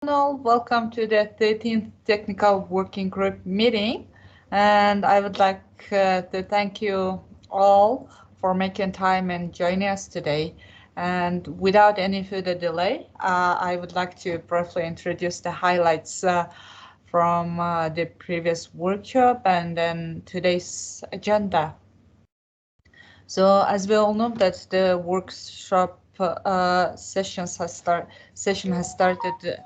Welcome to the 13th Technical Working Group meeting. And I would like to thank you all for making time and joining us today. And without any further delay, I would like to briefly introduce the highlights from the previous workshop and then today's agenda. So as we all know that the workshop session has started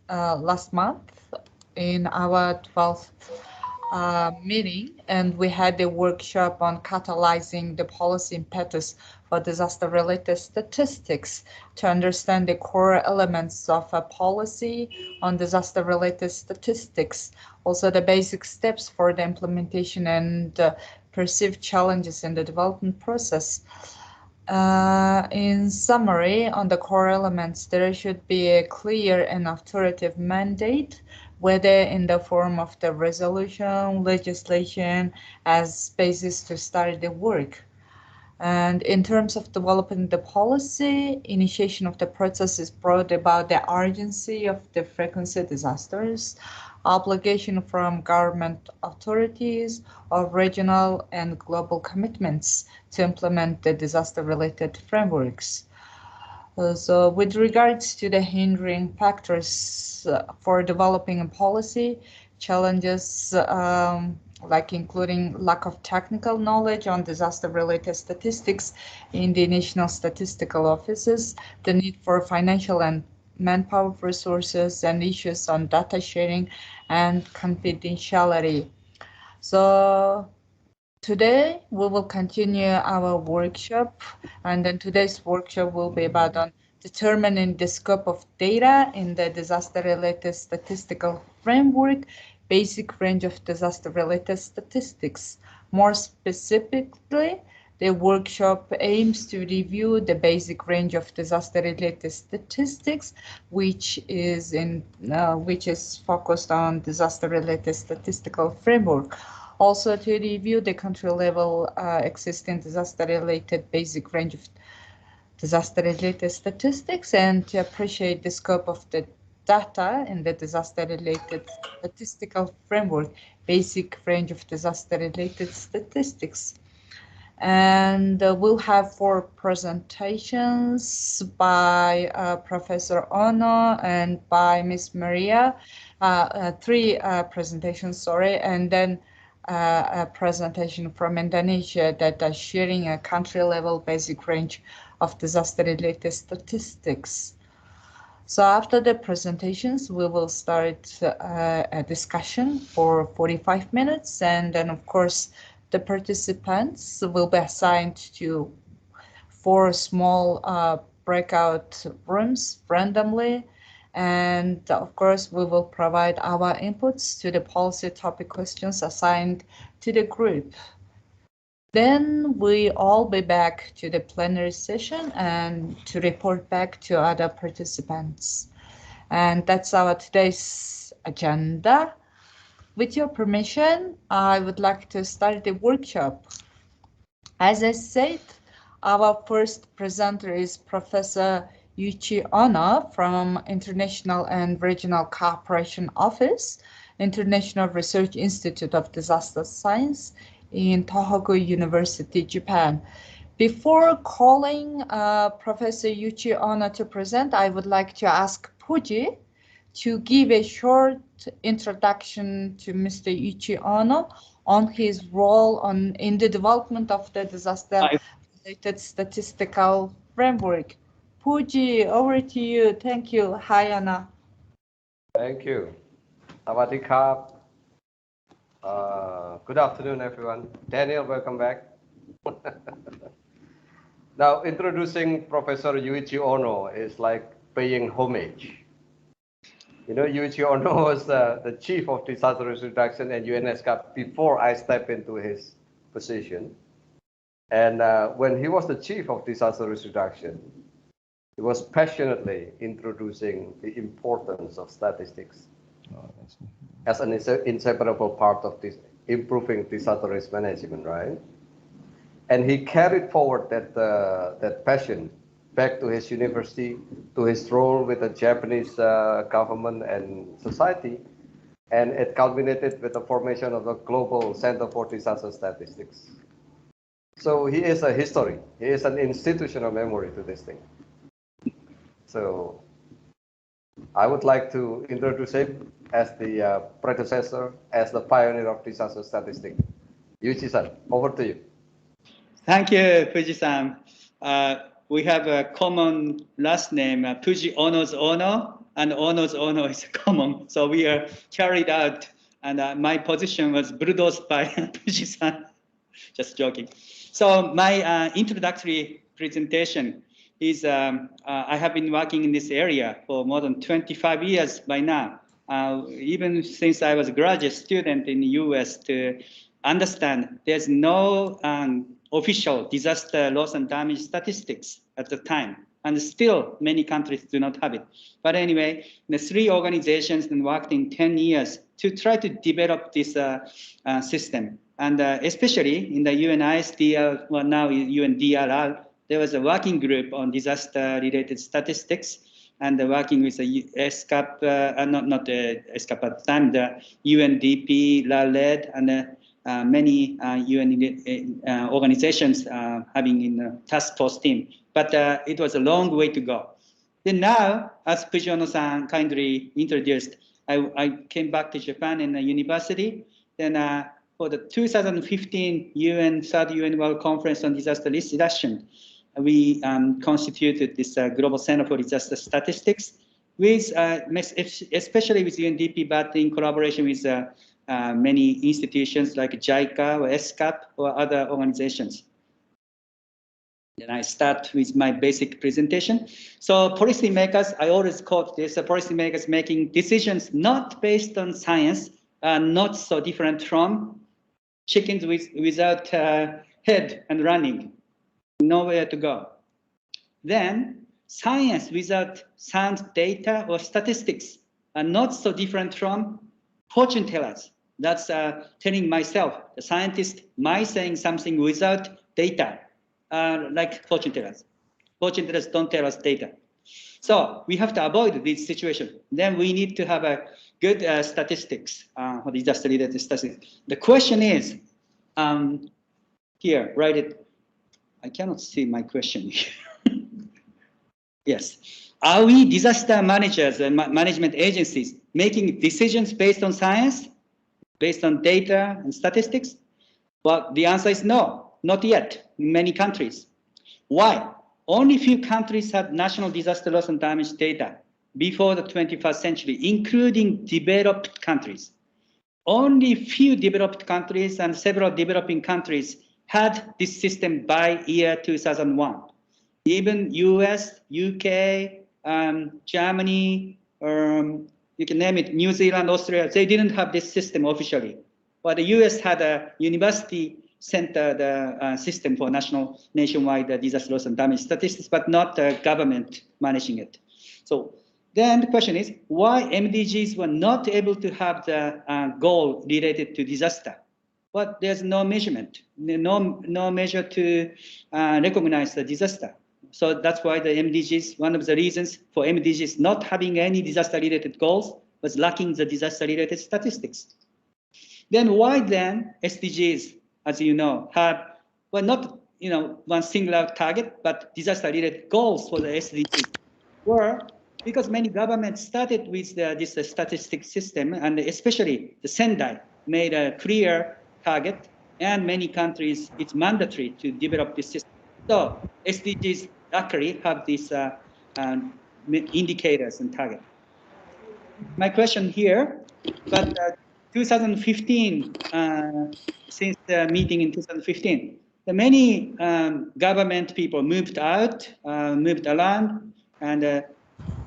last month in our 12th meeting, and we had a workshop on catalyzing the policy impetus for disaster-related statistics to understand the core elements of a policy on disaster-related statistics, also the basic steps for the implementation and perceived challenges in the development process. In summary, on the core elements, there should be a clear and authoritative mandate, whether in the form of the resolution, legislation, as basis to start the work. And in terms of developing the policy, initiation of the process is brought about the urgency of the frequency disasters, obligation from government authorities, of regional and global commitments to implement the disaster-related frameworks. So with regards to the hindering factors for developing a policy, challenges like including lack of technical knowledge on disaster-related statistics in the national statistical offices, the need for financial and manpower resources, and issues on data sharing and confidentiality. So today we will continue our workshop, and then today's workshop will be about on determining the scope of data in the disaster-related statistical framework, basic range of disaster-related statistics. More specifically, the workshop aims to review the basic range of disaster-related statistics, which is focused on disaster-related statistical framework. Also to review the country-level existing disaster-related basic range of disaster-related statistics, and to appreciate the scope of the data in the disaster-related statistical framework, basic range of disaster-related statistics. And we'll have 4 presentations by Professor Ono and by Ms. Maria, 3 presentations, sorry, and then a presentation from Indonesia that are sharing a country-level basic range of disaster-related statistics. So after the presentations, we will start a discussion for 45 minutes, and then of course the participants will be assigned to 4 small breakout rooms randomly, and of course we will provide our inputs to the policy topic questions assigned to the group. Then we all be back to the plenary session and to report back to other participants. And that's our today's agenda. With your permission, I would like to start the workshop. As I said, our first presenter is Professor Yuichi Ono from International and Regional Cooperation Office, International Research Institute of Disaster Science in Tohoku University, Japan. Before calling Professor Yuichi Ono to present, I would like to ask Puji to give a short introduction to Mr. Yuichi Ono on his role in the development of the disaster-related statistical framework. Puji, over to you. Thank you. Hi, Anna. Thank you. Sawadee krap. Good afternoon, everyone. Daniel, welcome back. Now, introducing Professor Yuichi Ono is like paying homage. You know, Yuichi Ono was the chief of disaster risk reduction at ESCAP before I stepped into his position. And when he was the chief of disaster risk reduction, he was passionately introducing the importance of statistics as an inseparable part of this improving disaster risk management, right? And he carried forward that passion back to his university, to his role with the Japanese government and society, and it culminated with the formation of the Global Center for Disaster Statistics. So he is a history. He is an institutional memory to this thing. So I would like to introduce him as the predecessor, as the pioneer of disaster statistics. Yuichi-san, over to you. Thank you, Fuji-san. We have a common last name, Fuji Ono's Ono, and Ono's Ono is common. So we are carried out, and my position was bulldozed by Fuji-san. Just joking. So my introductory presentation is I have been working in this area for more than 25 years by now. Even since I was a graduate student in the US, to understand there's no official disaster loss and damage statistics at the time. And still many countries do not have it. But anyway, the three organizations worked in 10 years to try to develop this system. And especially in the UNISDR, well now UNDRR, there was a working group on disaster-related statistics, and working with the ESCAP, not the ESCAP at the time, the UNDP, LALED, and many UN organizations having in the task force team. But it was a long way to go. Then now, as Fuji-Ono-san kindly introduced, I came back to Japan in a university. Then for the 2015 Third UN World Conference on Disaster Risk Reduction, we constituted this Global Center for Disaster Statistics, with especially with UNDP, but in collaboration with many institutions like JICA or ESCAP or other organizations. Then I start with my basic presentation. So policymakers, I always quote this, policymakers making decisions not based on science, not so different from chickens without head and running, nowhere to go. Then science without sound data or statistics are not so different from fortune tellers. That's telling myself, the scientist, my saying something without data, like fortune tellers. Fortune tellers don't tell us data. So we have to avoid this situation. Then we need to have a good statistics, for disaster-related statistics. The question is, here, write it. I cannot see my question here. Yes. Are we disaster managers and management agencies making decisions based on science, based on data and statistics? Well, the answer is no, not yet in many countries. Why? Only few countries have national disaster loss and damage data before the 21st century, including developed countries. Only few developed countries and several developing countries had this system by year 2001. Even US, UK, Germany, you can name it, New Zealand, Australia, they didn't have this system officially. But the US had a university center system for nationwide disaster loss and damage statistics, but not the government managing it. So then the question is, why MDGs were not able to have the goal related to disaster? But there's no measurement, no measure to recognize the disaster. So that's why the MDGs, one of the reasons for MDGs not having any disaster-related goals was lacking the disaster-related statistics. Then why then SDGs, as you know, have, well, not one singular target, but disaster-related goals for the SDGs were because many governments started with this statistics system, and especially the Sendai made a clear target, and many countries, it's mandatory to develop this system. So SDGs luckily have these indicators and target. My question here, but 2015, since the meeting in 2015, the many government people moved out, moved around, and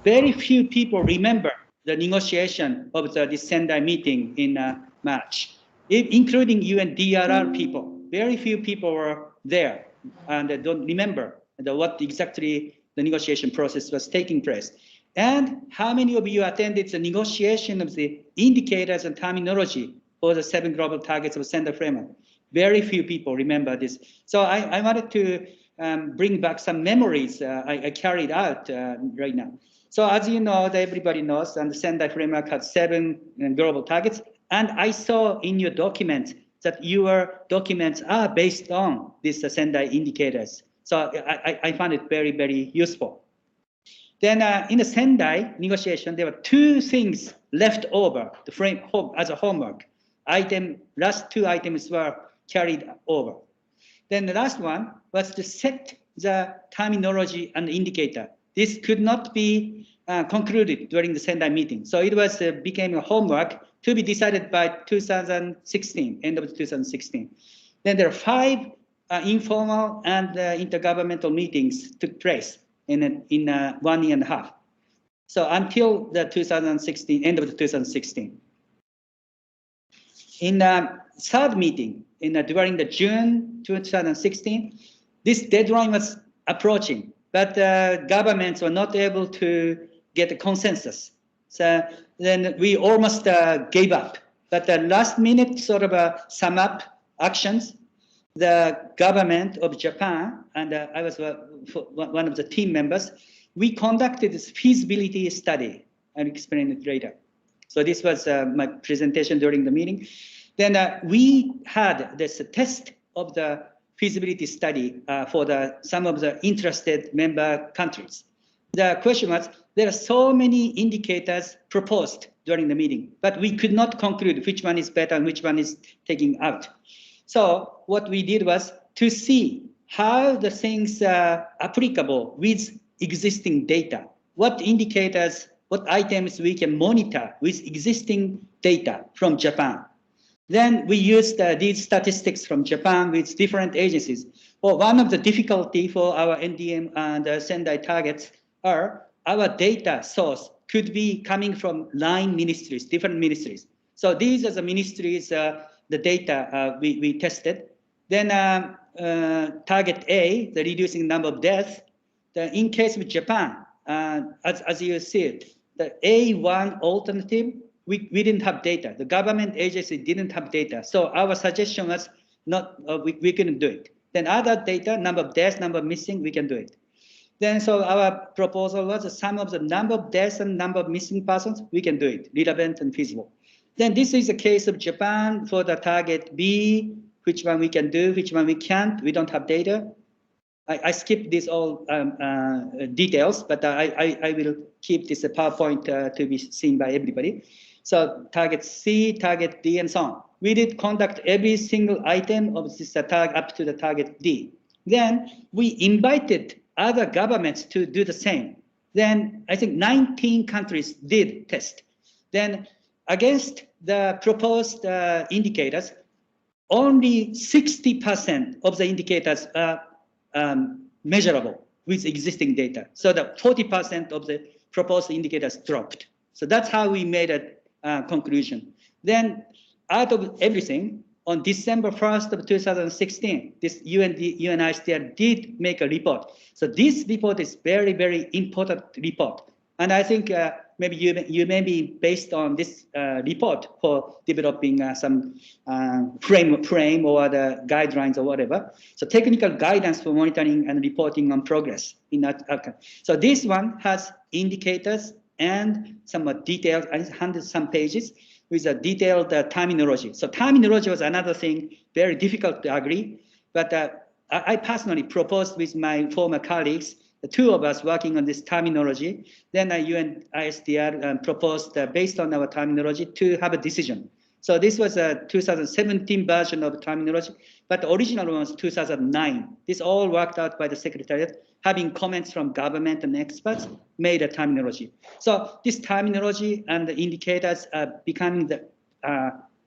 very few people remember the negotiation of this Sendai meeting in March, including UNDRR people. Very few people were there and don't remember what exactly the negotiation process was taking place. And how many of you attended the negotiation of the indicators and terminology for the 7 global targets of Sendai framework? Very few people remember this. So I wanted to bring back some memories I carried out right now. So as you know, everybody knows, and the Sendai framework has 7 global targets. And I saw in your documents that your documents are based on these Sendai indicators. So I found it very, very useful. Then in the Sendai negotiation, there were 2 things left over the frame as a homework. Last 2 items were carried over. Then the last one was to set the terminology and indicator. This could not be concluded during the Sendai meeting. So it was became a homework to be decided by 2016, end of 2016. Then there are 5 informal and intergovernmental meetings took place in 1 year and a half. So until the 2016, end of the 2016. In the 3rd meeting, during the June 2016, this deadline was approaching, but governments were not able to get a consensus. So then we almost gave up. But the last minute sort of sum up actions, the government of Japan, and I was one of the team members, we conducted this feasibility study. I'll explain it later. So this was my presentation during the meeting. Then we had this test of the feasibility study for some of the interested member countries. The question was, there are so many indicators proposed during the meeting, but we could not conclude which one is better and which one is taking out. So what we did was to see how the things are applicable with existing data, what indicators, what items we can monitor with existing data from Japan. Then we used these statistics from Japan with different agencies. Well, one of the difficulty for our NDM and Sendai targets are our data source could be coming from 9 ministries, different ministries. So these are the ministries, the data we tested. Then target A, the reducing number of deaths. In case of Japan, as you see it, the A1 alternative, we didn't have data. The government agency didn't have data. So our suggestion was not, we couldn't do it. Then other data, number of deaths, number of missing, we can do it. Then so our proposal was the sum of the number of deaths and number of missing persons, we can do it, relevant and feasible. Then this is the case of Japan for the target B, which one we can do, which one we can't, we don't have data. I skipped these all details, but I will keep this PowerPoint to be seen by everybody. So target C, target D, and so on. We did conduct every single item of this target up to the target D. Then we invited other governments to do the same. Then I think 19 countries did test. Then against the proposed indicators, only 60% of the indicators are measurable with existing data. So the 40% of the proposed indicators dropped. So that's how we made a conclusion. Then out of everything, on December 1st of 2016, this UNICEF did make a report. So this report is very, very important report. And I think maybe you may be based on this report for developing some frame or the guidelines or whatever. So technical guidance for monitoring and reporting on progress in that outcome. So this one has indicators and some detailed, 100-some pages with a detailed terminology. So terminology was another thing, very difficult to agree. But I personally proposed with my former colleagues, the 2 of us working on this terminology. Then UNISDR proposed, based on our terminology, to have a decision. So this was a 2017 version of terminology, but the original one was 2009. This all worked out by the Secretariat, having comments from government and experts, made a terminology. So this terminology and the indicators are becoming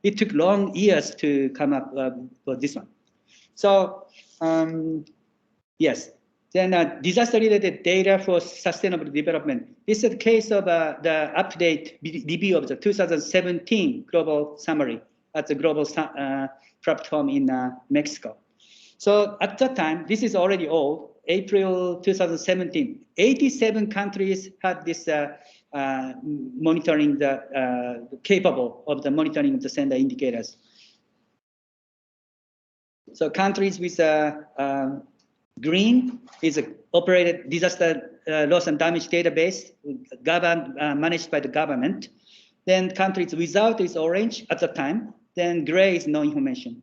it took long years to come up with this one. So yes. Then disaster-related data for sustainable development. This is the case of the update review of the 2017 global summary at the global platform in Mexico. So at that time, this is already old, April 2017, 87 countries had this monitoring capable of the monitoring of the Sendai indicators. So countries with Green is a operated disaster loss and damage database managed by the government. Then countries without is orange at the time. Then gray is no information.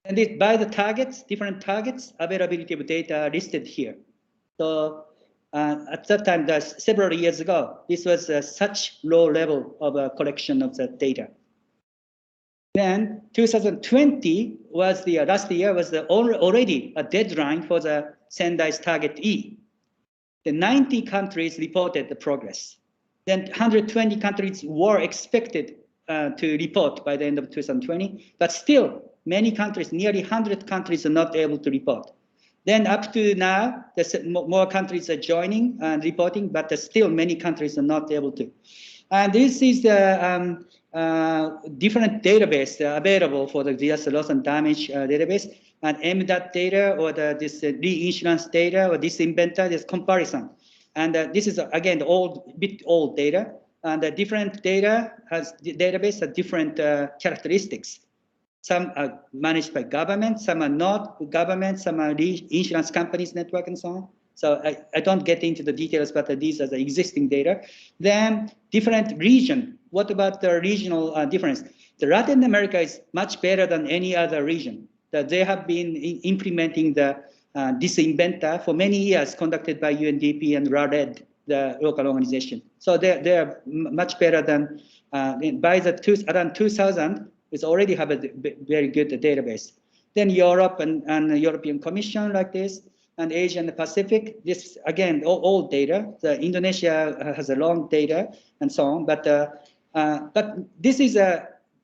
And by the targets, different targets, availability of data are listed here. So at that time, that's several years ago, this was such low level of collection of the data. Then 2020 was the last year was already a deadline for the Sendai's target E. The 90 countries reported the progress. Then 120 countries were expected to report by the end of 2020, but still many countries, nearly 100 countries are not able to report. Then up to now, there's more countries are joining and reporting, but still many countries are not able to. And this is the different database available for the disaster loss and damage database, and MDAT data or this reinsurance data or this inventor, this comparison. And this is again bit old data, and the different data database has different characteristics. Some are managed by government, some are not government, some are insurance companies network and so on. So I don't get into the details, but these are the existing data. Then different region. What about the regional difference? The Latin America is much better than any other region. That they have been implementing this inventor for many years, conducted by UNDP and RARED, the local organization. So they are much better than by around 2000. It's already have a very good database. Then Europe and the European Commission like this, and Asia and the Pacific. This again all data. The Indonesia has a long data and so on. But this is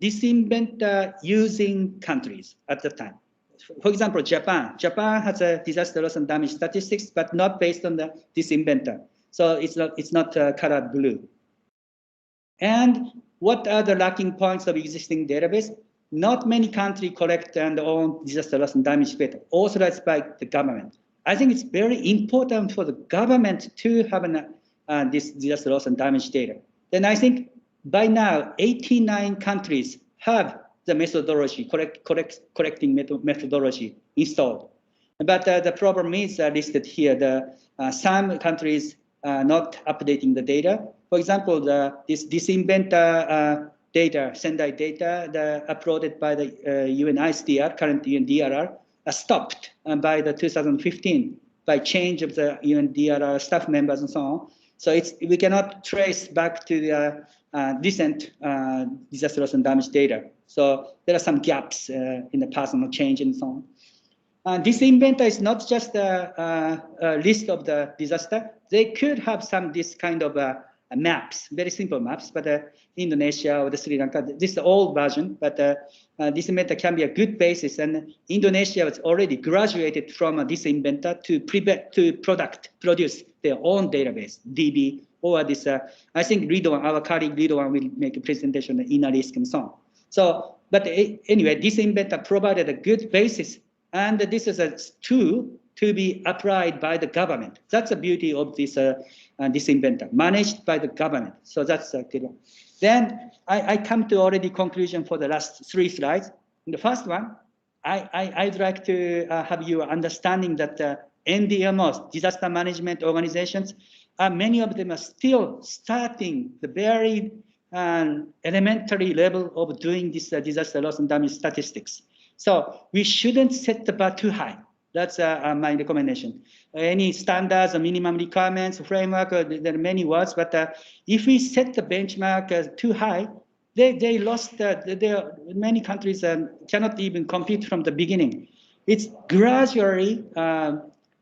this inventor using countries at the time. For example, Japan. Japan has a disaster loss and damage statistics, but not based on this inventor. So it's not colored blue. And what are the lacking points of existing database? Not many countries collect and own disaster loss and damage data authorized by the government. I think it's very important for the government to have this disaster loss and damage data. Then I think by now 89 countries have the methodology, correcting methodology installed. But the problem is listed here. Some countries not updating the data. For example, this inventor data, Sendai data, uploaded by the UNISDR, current UNDRR, stopped by the 2015 by change of the UNDRR staff members and so on. So we cannot trace back to the recent disaster loss and damage data. So there are some gaps in the personal change and so on. This inventor is not just a list of the disaster. They could have this kind of maps, very simple maps, but Indonesia or the Sri Lanka, this is the old version, but this inventor can be a good basis. And Indonesia was already graduated from this inventor to produce their own database, DB, or this, I think Ridwan, our colleague Ridwan will make a presentation on inner risk and so on. So, but anyway, this inventor provided a good basis, and this is a tool to be applied by the government. That's the beauty of this inventor, managed by the government. So that's good one. Then I come to already conclusion for the last 3 slides. In the first one, I'd like to have you understanding that NDMOs, disaster management organizations, many of them are still starting the very elementary level of doing this disaster loss and damage statistics. So we shouldn't set the bar too high. That's my recommendation. Any standards or minimum requirements, framework, there are many words, but if we set the benchmark too high, they lost, many countries cannot even compete from the beginning. It's gradually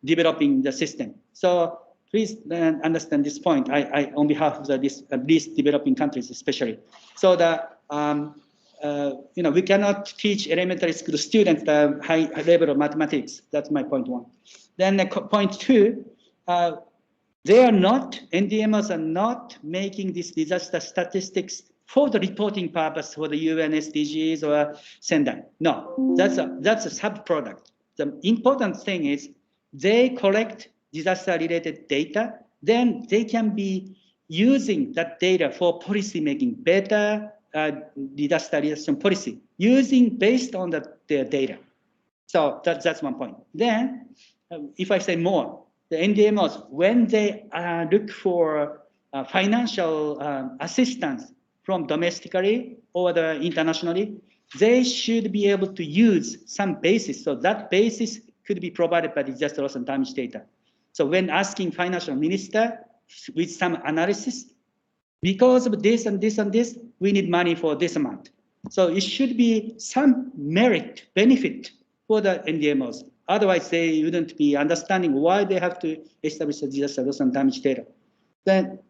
developing the system. So please understand this point. I on behalf of these least developing countries especially. So we cannot teach elementary school students the high level of mathematics. That's my point 1. Then point 2, NDMOs are not making this disaster statistics for the reporting purpose for the UN SDGs or Sendai. No, that's a sub-product. The important thing is they collect disaster-related data, then they can be using that data for policy making, better disaster reaction policy, based on their data. So that's one point. Then, if I say more, the NDMOs, when they look for financial assistance from domestically or internationally, they should be able to use some basis. So that basis could be provided by disaster loss and damage data. So when asking financial minister with some analysis, because of this and this and this, we need money for this amount. So it should be some merit, benefit for the NDMOs. Otherwise, they wouldn't be understanding why they have to establish a disaster loss and damage data. Then,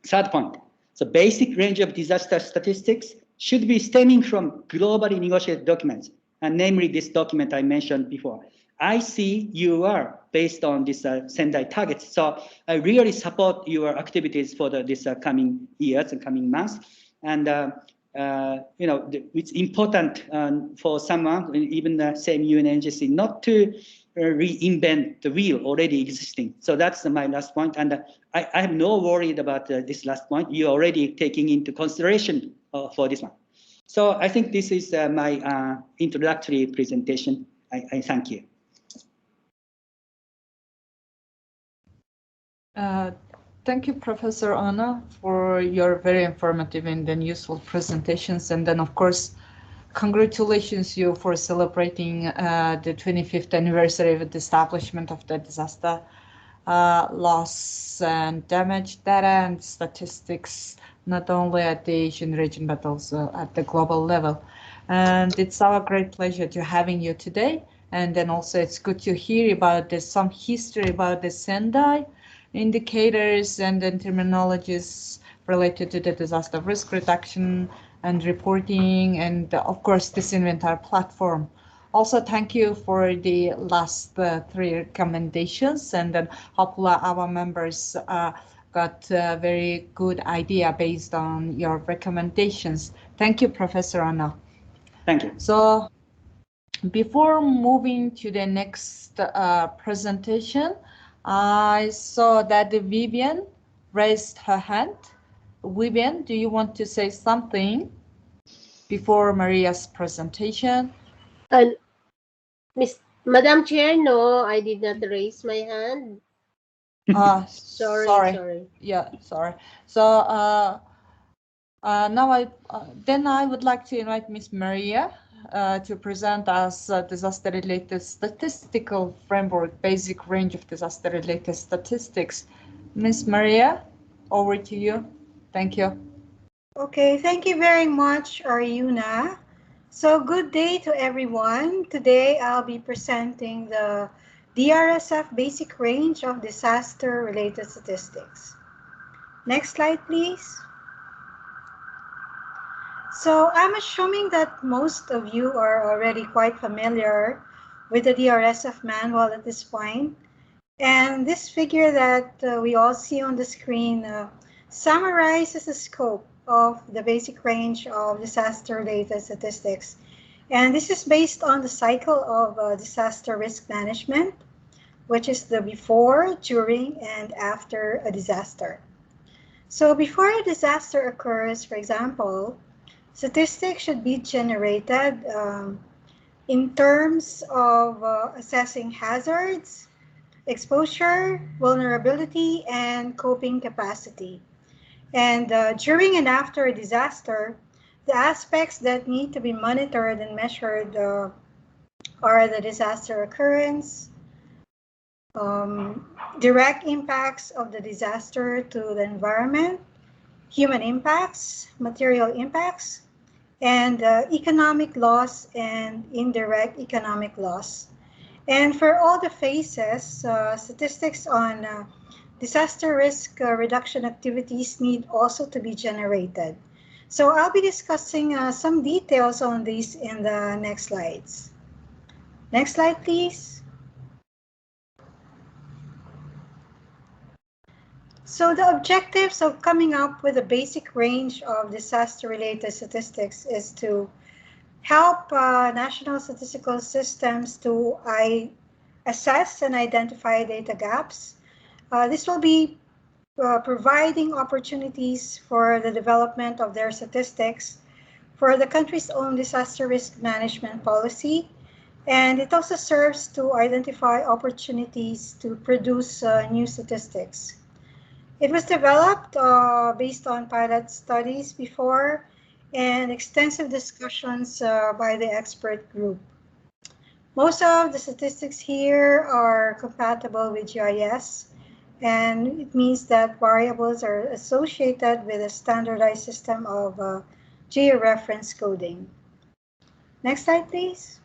third point. So basic range of disaster statistics should be stemming from globally negotiated documents, and namely this document I mentioned before. ICUR based on this Sendai targets. So I really support your activities for this coming years and coming months. And it's important for someone, even the same UN agency, not to reinvent the wheel already existing. So that's my last point. And I have no worry about this last point. You're already taking into consideration for this one. So I think this is my introductory presentation. I thank you. Thank you, Professor Ono, for your very informative and then useful presentations. And then, of course, congratulations you for celebrating the 25th anniversary of the establishment of the disaster loss and damage data and statistics, not only at the Asian region, but also at the global level. And it's our great pleasure to having you today. And then also it's good to hear about some history about the Sendai indicators and then terminologies related to the disaster risk reduction and reporting, and of course this inventory platform. Also, thank you for the last 3 recommendations, and then hopefully our members got a very good idea based on your recommendations. Thank you, Professor Ono. Thank you. So before moving to the next presentation, I saw that Vivian raised her hand. Vivian, do you want to say something before Maria's presentation? Madam Chair, no, I did not raise my hand. Sorry. Yeah, sorry. So now I would like to invite Miss Maria to present us disaster-related statistical framework, basic range of disaster-related statistics. Miss Maria, over to you. Thank you. Okay, thank you very much, Arjuna. So good day to everyone. Today I'll be presenting the DRSF basic range of disaster-related statistics. Next slide, please. So I'm assuming that most of you are already quite familiar with the DRSF manual at this point. And this figure that we all see on the screen summarizes the scope of the basic range of disaster-related statistics. And this is based on the cycle of disaster risk management, which is the before, during, and after a disaster. So before a disaster occurs, for example, statistics should be generated in terms of assessing hazards, exposure, vulnerability, and coping capacity. And during and after a disaster, the aspects that need to be monitored and measured are the disaster occurrence, direct impacts of the disaster to the environment, human impacts, material impacts, and economic loss and indirect economic loss. And for all the phases, statistics on disaster risk reduction activities need also to be generated. So I'll be discussing some details on these in the next slides. Next slide, please. So the objectives of coming up with a basic range of disaster-related statistics is to help national statistical systems to assess and identify data gaps. This will be providing opportunities for the development of their statistics for the country's own disaster risk management policy, And it also serves to identify opportunities to produce new statistics. It was developed based on pilot studies before and extensive discussions by the expert group. Most of the statistics here are compatible with GIS, and it means that variables are associated with a standardized system of georeference coding. Next slide, please.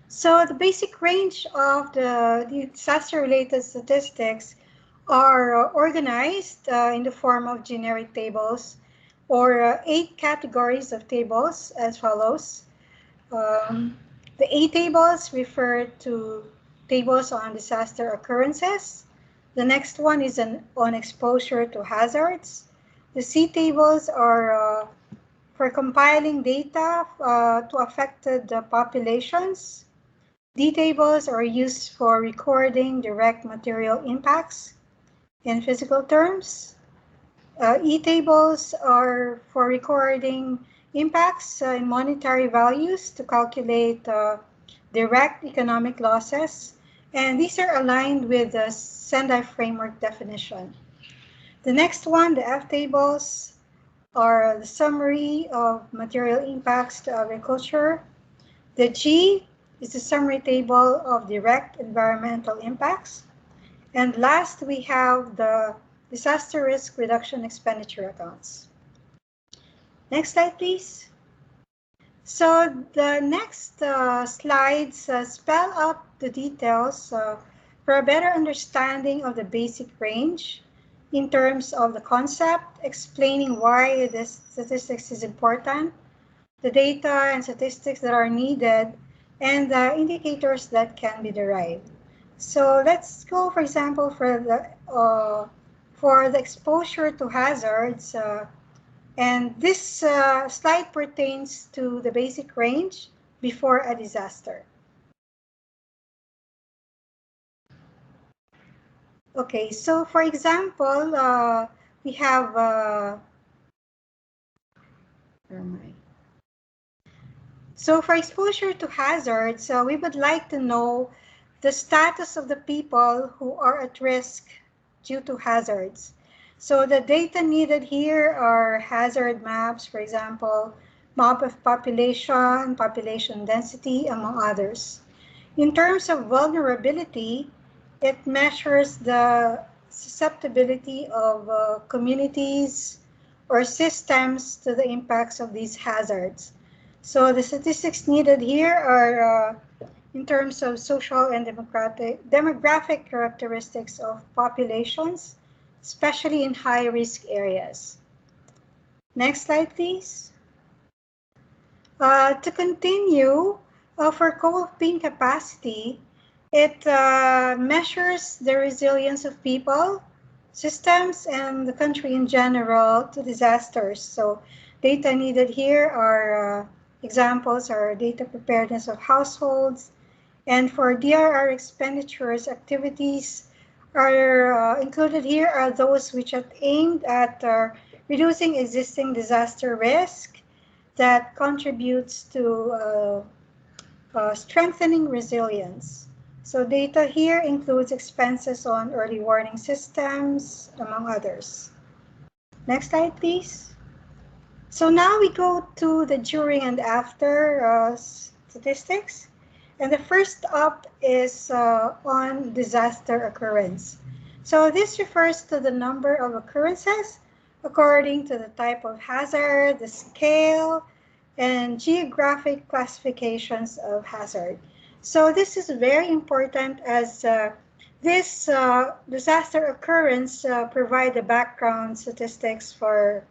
So the basic range of the disaster-related statistics are organized in the form of generic tables or 8 categories of tables as follows. The A tables refer to tables on disaster occurrences. The next one is on exposure to hazards. The C tables are for compiling data to affected populations. D tables are used for recording direct material impacts in physical terms. E tables are for recording impacts in monetary values to calculate direct economic losses, and these are aligned with the Sendai framework definition. The next one, the F tables, are the summary of material impacts to agriculture. The G is the summary table of direct environmental impacts. And last, we have the disaster risk reduction expenditure accounts. Next slide, please. So the next slides spell out the details for a better understanding of the basic range in terms of the concept, explaining why this statistics is important, the data and statistics that are needed, and the indicators that can be derived. So let's go, for example, for the exposure to hazards. And this slide pertains to the basic range before a disaster. Okay, so for example, we have, where am I? So for exposure to hazards, we would like to know the status of the people who are at risk due to hazards. So the data needed here are hazard maps, for example, map of population, population density, among others. In terms of vulnerability, it measures the susceptibility of communities or systems to the impacts of these hazards. So the statistics needed here are in terms of social and demographic characteristics of populations, especially in high-risk areas. Next slide, please. To continue, for coping capacity, it measures the resilience of people, systems, and the country in general to disasters. So data needed here are examples are data preparedness of households, and for DRR expenditures, activities are included here are those which are aimed at reducing existing disaster risk that contributes to strengthening resilience. So data here includes expenses on early warning systems, among others. Next slide, please. So now we go to the during and after statistics. And the first up is on disaster occurrence. So this refers to the number of occurrences according to the type of hazard, the scale, and geographic classifications of hazard. So this is very important as this disaster occurrence provide the background statistics for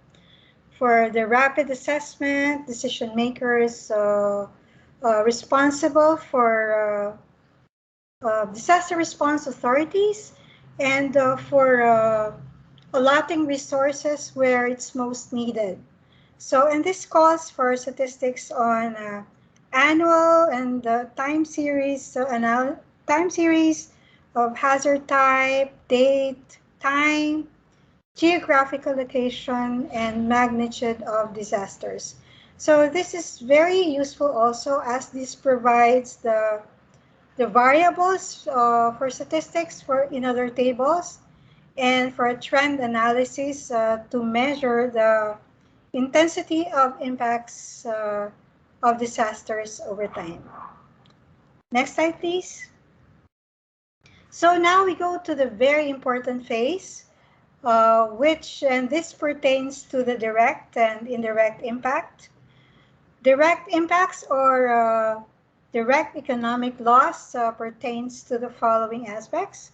the rapid assessment, decision makers responsible for disaster response authorities, and for allotting resources where it's most needed. So, and this calls for statistics on annual and time series of hazard type, date, time, geographical location, and magnitude of disasters. So this is very useful also, as this provides the variables for statistics in other tables, and for a trend analysis to measure the intensity of impacts of disasters over time. Next slide, please. So now we go to the very important phase, and this pertains to the direct and indirect impact. Direct impacts or direct economic loss pertains to the following aspects.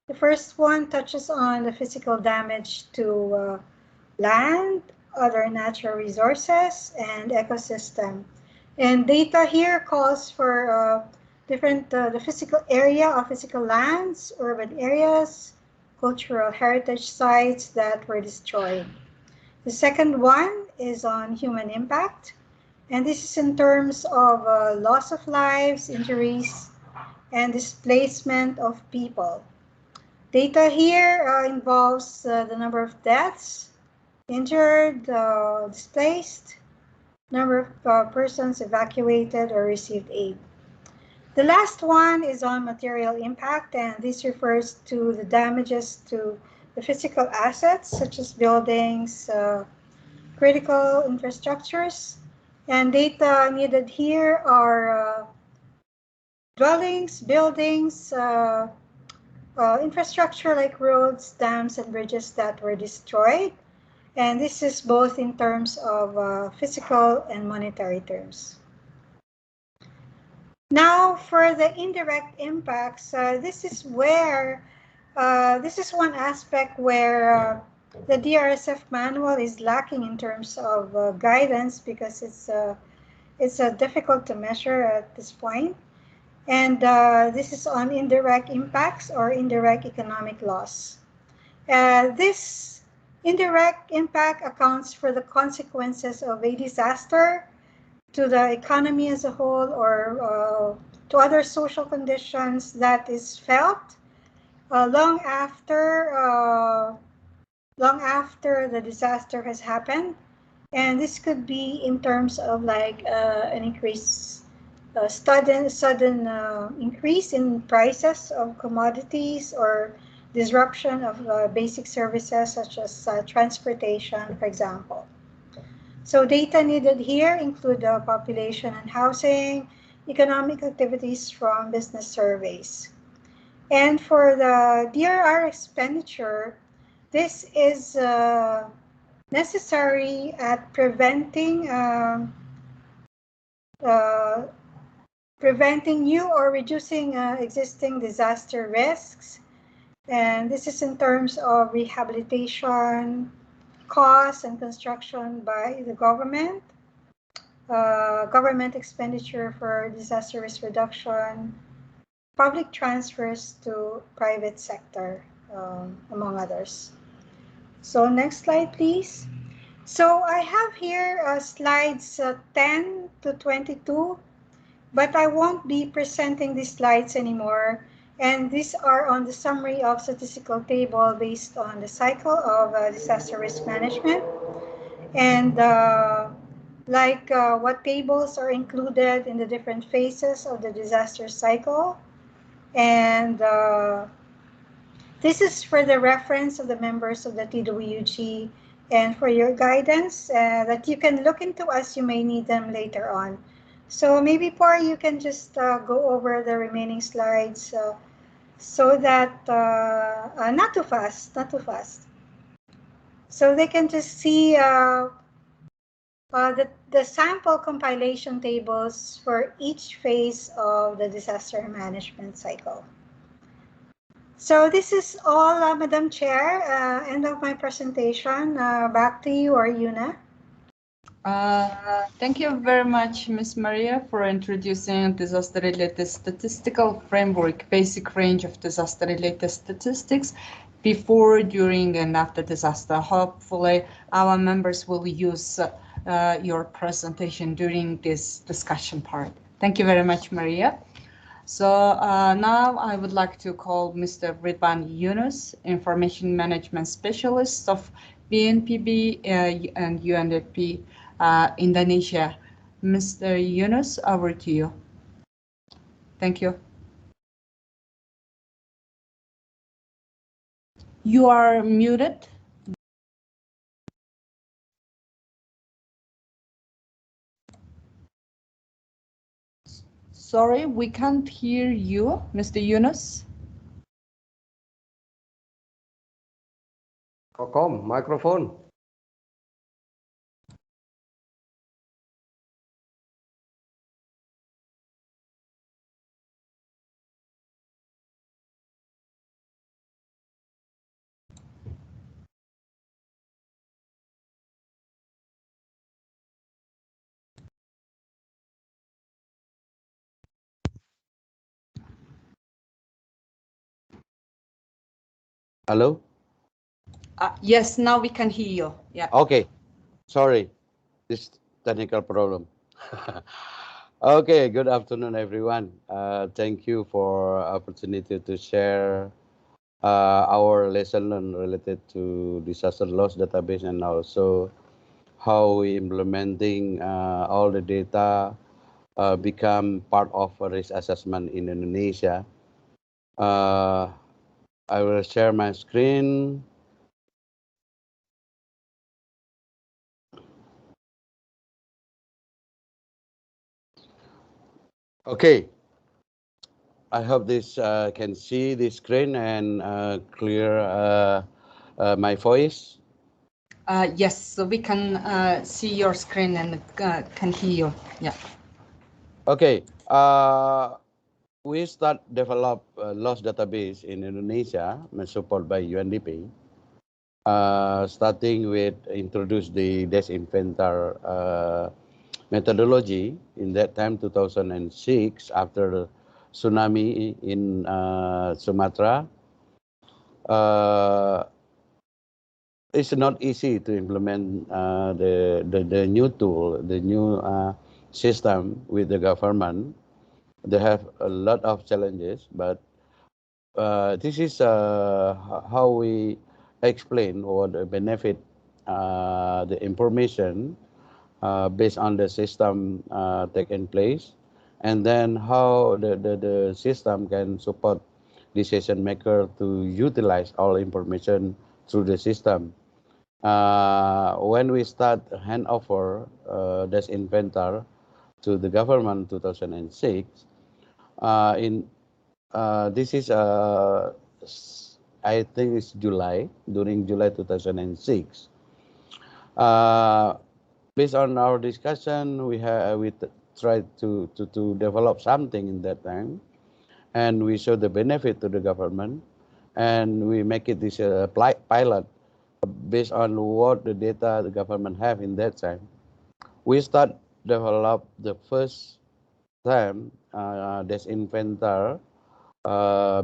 The first one touches on the physical damage to land, other natural resources, and ecosystem. And data here calls for the physical area of physical lands, urban areas, cultural heritage sites that were destroyed. The second one is on human impact, and this is in terms of loss of lives, injuries, and displacement of people. Data here involves the number of deaths, injured, displaced, number of persons evacuated or received aid. The last one is on material impact, and this refers to the damages to the physical assets such as buildings, critical infrastructures, and data needed here are dwellings, buildings, infrastructure like roads, dams, and bridges that were destroyed. And this is both in terms of physical and monetary terms. Now, for the indirect impacts, this is one aspect where the DRSF manual is lacking in terms of guidance, because it's difficult to measure at this point. And this is on indirect impacts or indirect economic loss. This indirect impact accounts for the consequences of a disaster to the economy as a whole, or to other social conditions that is felt long after the disaster has happened. And this could be in terms of like an increase, sudden increase in prices of commodities, or disruption of basic services such as transportation, for example. So data needed here include population and housing, economic activities from business surveys. And for the DRR expenditure, this is necessary at preventing new or reducing existing disaster risks. And this is in terms of rehabilitation, costs, and construction by the government, government expenditure for disaster risk reduction, public transfers to private sector, among others. So next slide, please. So I have here slides 10 to 22, but I won't be presenting these slides anymore. And these are on the summary of statistical table based on the cycle of disaster risk management. And what tables are included in the different phases of the disaster cycle. And this is for the reference of the members of the TWG and for your guidance that you can look into as you may need them later on. So maybe, Por, you can just go over the remaining slides so that, not too fast. So they can just see the sample compilation tables for each phase of the disaster management cycle. So this is all, Madam Chair. End of my presentation. Back to you, or Yuna. Thank you very much, Ms. Maria, for introducing disaster-related statistical framework, basic range of disaster-related statistics before, during, and after disaster. Hopefully, our members will use your presentation during this discussion part. Thank you very much, Maria. So now I would like to call Mr. Ridwan Yunus, Information Management Specialist of BNPB and UNDP, Indonesia. Mr. Yunus, over to you. Thank you. You are muted. Sorry, we can't hear you, Mr. Yunus. Kokom, microphone. Hello? Yes, now we can hear you. Yeah. Okay, sorry, this technical problem. Okay, good afternoon, everyone. Thank you for opportunity to share our lesson learned related to disaster loss database and also how we implementing all the data become part of a risk assessment in Indonesia. I will share my screen. Okay, I hope this can see the screen and clear my voice. Yes, so we can see your screen and can hear you. Yeah. Okay, we start develop loss database in Indonesia, supported by UNDP. Starting with introduce the desk inventor methodology in that time 2006 after tsunami in Sumatra. It's not easy to implement the new tool, the new system with the government. They have a lot of challenges, but this is how we explain what the benefit, the information based on the system taken place, and then how the system can support decision maker to utilize all information through the system. When we start handover this inventor to the government 2006, in this is I think it's July, during July 2006. Based on our discussion, we tried to develop something in that time, and we show the benefit to the government, and we make it this pilot based on what the data the government have in that time. We start develop the first time this inventor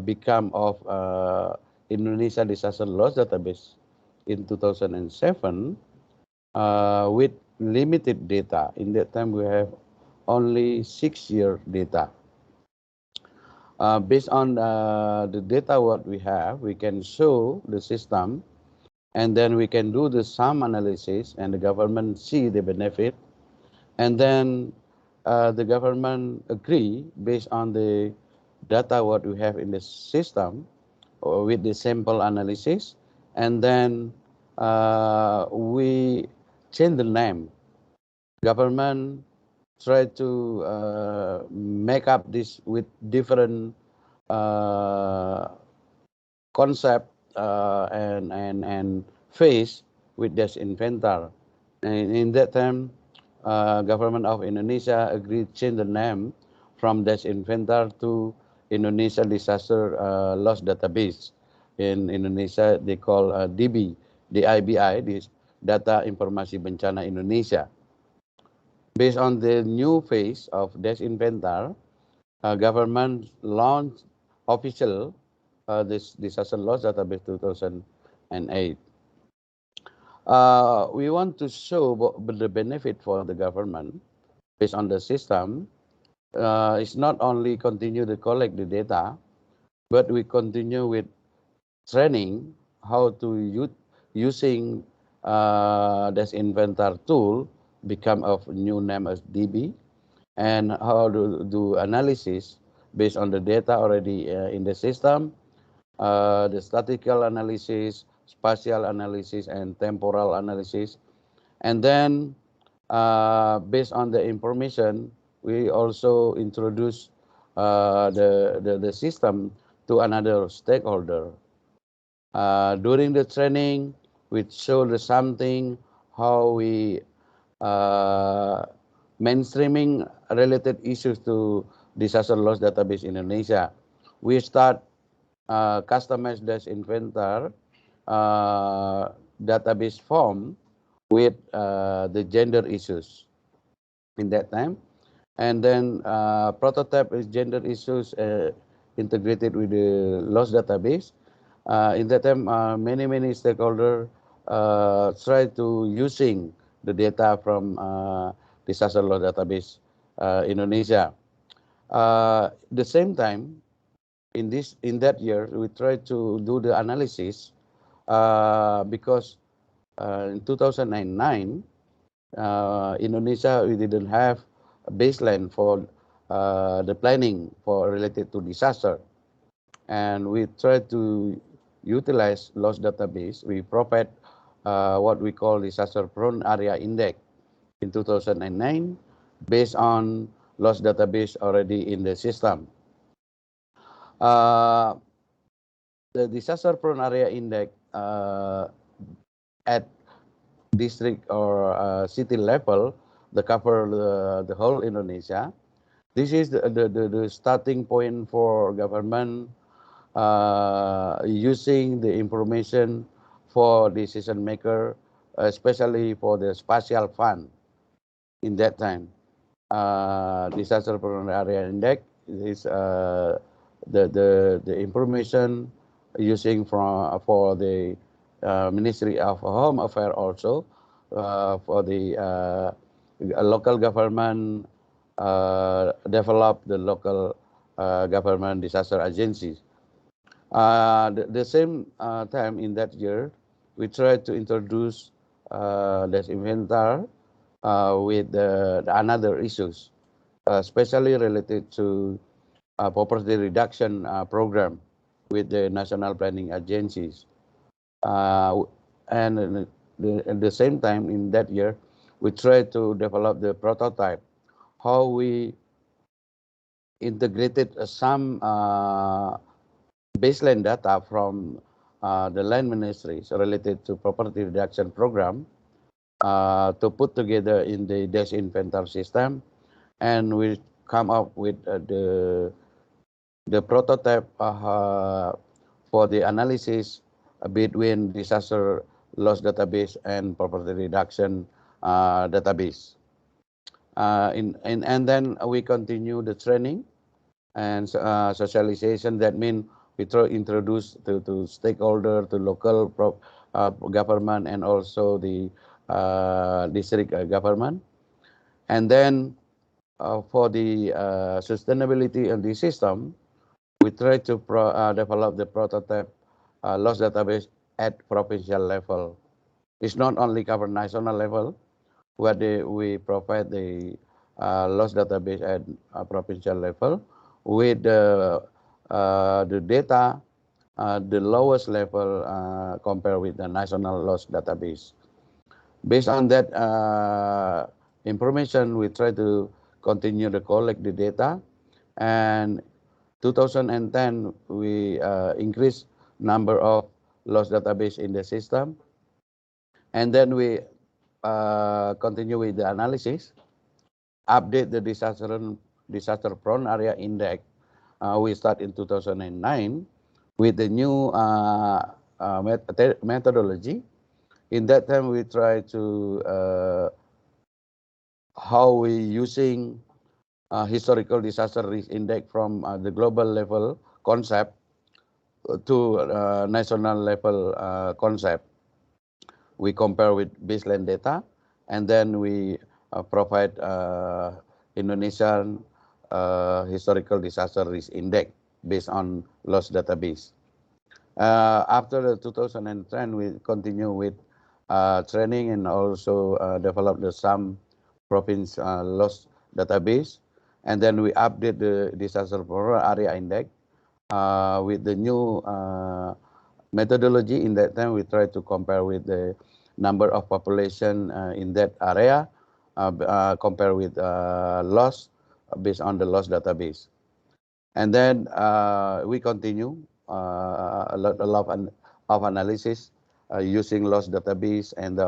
become of Indonesia disaster loss database in 2007 with limited data. In that time we have only 6-year data. Based on the data what we have, we can show the system, and then we can do the sum analysis, and the government see the benefit, and then the government agree based on the data what we have in the system with the sample analysis, and then we change the name. Government try to make up this with different concept and phase with this inventor. And in that time, government of Indonesia agreed change the name from this inventor to Indonesia Disaster Loss Database. In Indonesia, they call DB, DIBI, this Data Informasi Bencana Indonesia. Based on the new phase of this inventor, government launched official this disaster loss database 2008. We want to show the benefit for the government based on the system. It's not only continue to collect the data, but we continue with training how to using this inventor tool become of new name as DB, and how to do analysis based on the data already in the system, the statistical analysis, spatial analysis, and temporal analysis. And then based on the information, we also introduce the system to another stakeholder. During the training, we showed something how we mainstreaming related issues to disaster loss database in Indonesia. We start customized dash inventor database form with the gender issues in that time, and then prototype is gender issues integrated with the loss database. In that time, many stakeholders try to using the data from disaster loss database Indonesia. The same time, in that year, we try to do the analysis because in 2009, Indonesia, we didn't have a baseline for the planning for related to disaster, and we try to utilize loss database. We provide what we call disaster prone area index in 2009 based on loss database already in the system. The disaster prone area index at district or city level, the cover the whole Indonesia. This is the starting point for government using the information for decision maker, especially for the spatial fund. In that time, disaster prone area index is the information using for the Ministry of Home Affairs also for the local government develop the local government disaster agencies. The same time in that year, we tried to introduce this inventory with the another issues, especially related to poverty reduction program with the national planning agencies. And at the same time in that year, we tried to develop the prototype, how we integrated some baseline data from the land ministries related to property reduction program to put together in the dash inventory system, and we come up with the prototype for the analysis between disaster loss database and property reduction database. And then we continue the training and socialization. That means we introduce to stakeholder, to local government, and also the district government. And then for the sustainability of the system, we try to develop the prototype loss database at provincial level. It's not only cover national level, where we provide the loss database at provincial level with the data the lowest level compared with the national loss database. Based on that information, we try to continue to collect the data, and 2010 we increase number of loss database in the system, and then we continue with the analysis, update the disaster prone area index. We start in 2009 with the new methodology. In that time, we try to how we using historical disaster risk index from the global level concept to national level concept. We compare with baseline data, and then we provide Indonesian historical disaster risk index based on loss database. After the 2010, we continue with training and also develop some province loss database, and then we update the disaster prone area index with the new methodology. In that time, we try to compare with the number of population in that area, compare with loss based on the loss database. And then we continue a lot of analysis using loss database, and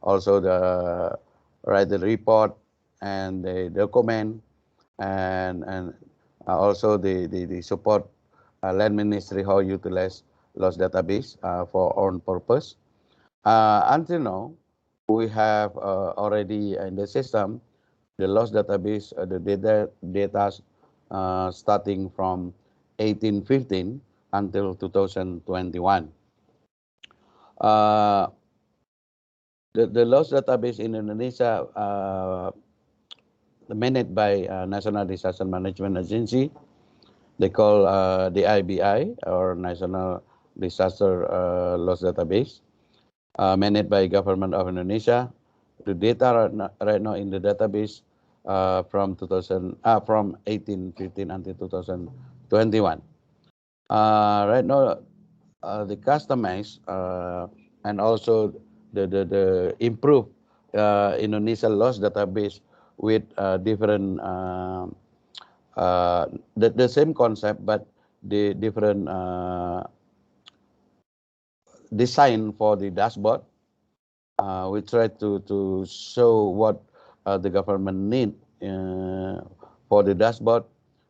also the write the report and the document, and also the support land ministry how utilize loss database for own purpose. Until now, we have already in the system the loss database, the data starting from 1815 until 2021. The loss database in Indonesia managed by National Disaster Management Agency. They call the IBI, or National Disaster Loss Database, managed by Government of Indonesia. The data right now in the database from 1815 until 2021. Right now, the customized and also the improved Indonesia loss database with different the same concept, but the different design for the dashboard. We try to show what the government need for the dashboard.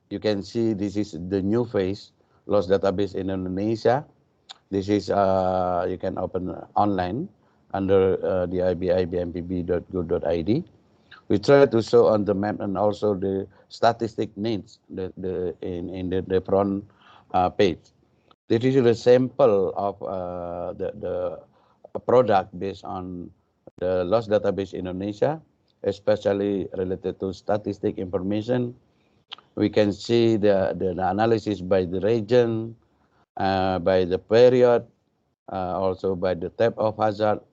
You can see this is the new phase loss database in Indonesia. This is you can open online under the ibibmpb.go.id. We try to show on the map and also the statistic needs in the front page. This is a sample of the product based on the loss database in Indonesia, especially related to statistic information. We can see the analysis by the region, by the period, also by the type of hazard,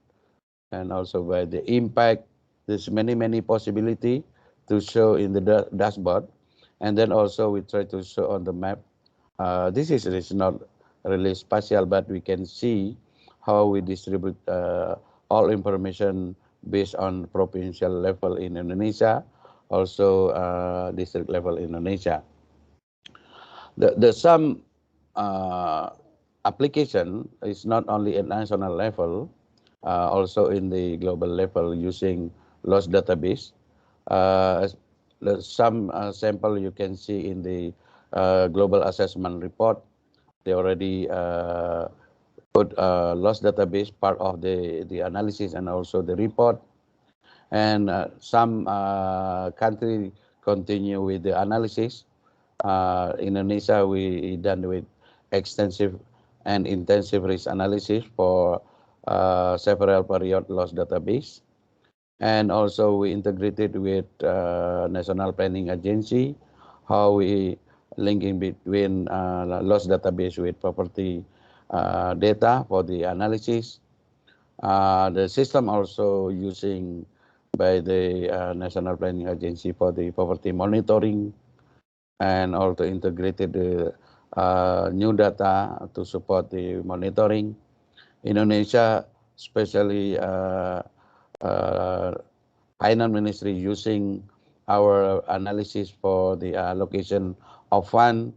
and also by the impact. There's many possibility to show in the dashboard, and then also we try to show on the map. This is not really spatial, but we can see how we distribute all information based on provincial level in Indonesia, also district level in Indonesia. The some application is not only at national level, also in the global level using loss database. Some sample you can see in the global assessment report. They already put loss database part of the analysis and also the report. And some country continue with the analysis. Indonesia, we done with extensive and intensive risk analysis for several period loss database. And also we integrated with National Planning Agency, how we linking between loss database with property data for the analysis. The system also using by the National Planning Agency for the property monitoring, and also integrated the new data to support the monitoring. Indonesia, especially Finance Ministry using our analysis for the allocation of fund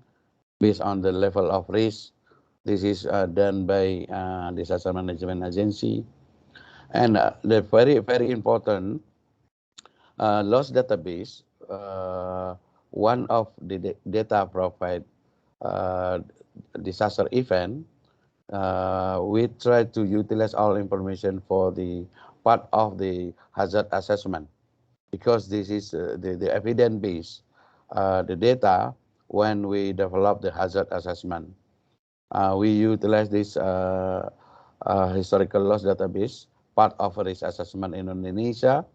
based on the level of risk. This is done by Disaster Management Agency. And the very important loss database, one of the data provide disaster event. We try to utilize all information for the part of the hazard assessment, because this is the evidence base, the data when we develop the hazard assessment. We utilize this historical loss database, part of risk assessment in Indonesia,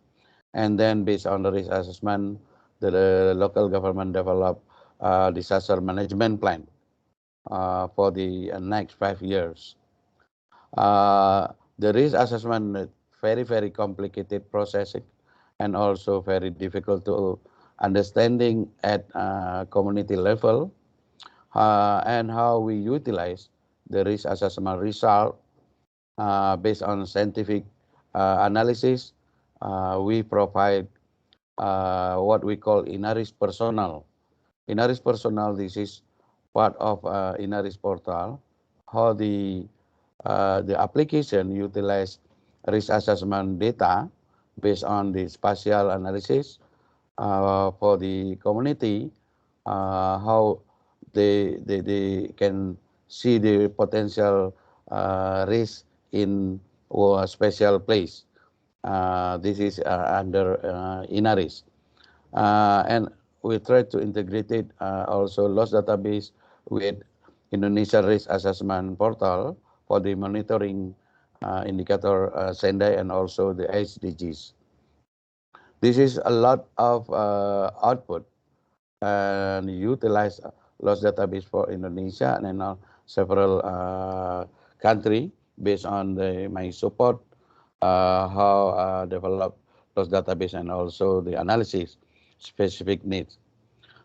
and then based on the risk assessment, the local government develop disaster management plan for the next 5 years. The risk assessment very complicated processing, and also very difficult to understanding at community level, and how we utilize the risk assessment result based on scientific analysis. We provide what we call Inaris Personal. Inaris Personal, this is part of Inaris portal, how the application utilize risk assessment data based on the spatial analysis for the community, how they can see the potential risk in a special place. This is under Inaris. And we try to integrate it also loss database with Indonesia Risk Assessment Portal for the monitoring indicator Sendai and also the SDGs. This is a lot of output and utilize loss database for Indonesia and then several country based on my support how develop loss database and also the analysis specific needs.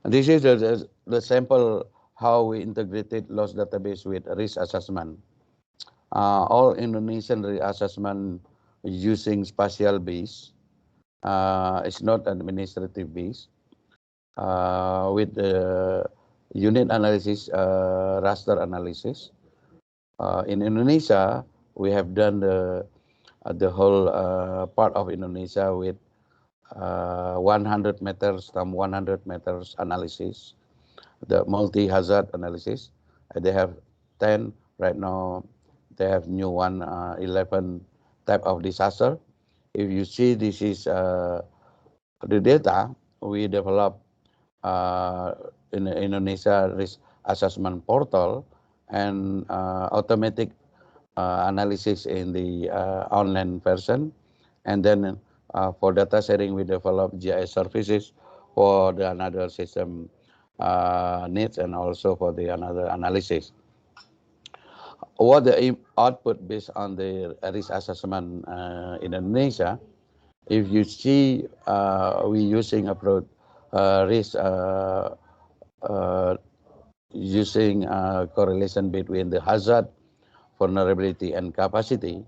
And this is the sample how we integrated loss database with risk assessment. All Indonesian risk assessment using spatial base. It's not administrative base. With the unit analysis, raster analysis. In Indonesia, we have done the whole part of Indonesia with 100 meters from 100 meters analysis, the multi-hazard analysis. They have 10 right now. They have new one, 11 type of disaster. If you see, this is the data we develop in Indonesia Risk Assessment Portal and automatic analysis in the online version. And then for data sharing, we develop GIS services for the another system needs and also for the another analysis. What the output based on the risk assessment in Indonesia, if you see we using approach risk using correlation between the hazard, vulnerability, and capacity.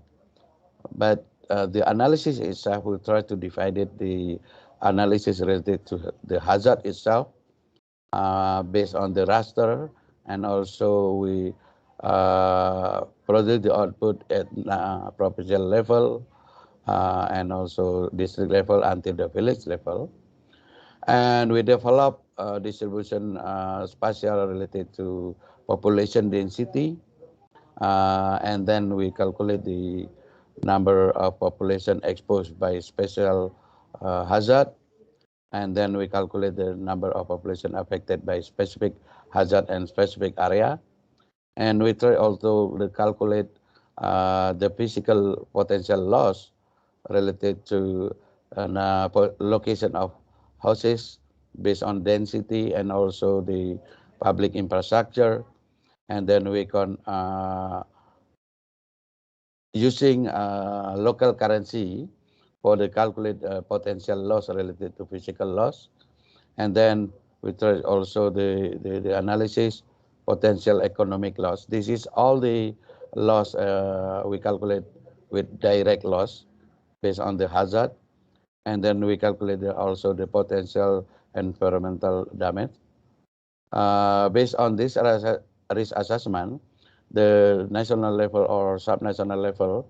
But the analysis itself, we try to divide it, the analysis related to the hazard itself based on the raster, and also we produce the output at provincial level and also district level until the village level. And we develop distribution spatial related to population density, and then we calculate the number of population exposed by special hazard, and then we calculate the number of population affected by specific hazard and specific area, and we try also to calculate the physical potential loss related to location of houses based on density and also the public infrastructure, and then we can using local currency for the calculate potential loss related to physical loss, and then we try also the analysis potential economic loss. This is all the loss we calculate with direct loss based on the hazard, and then we calculate also the potential environmental damage. Based on this risk assessment, the national level or subnational level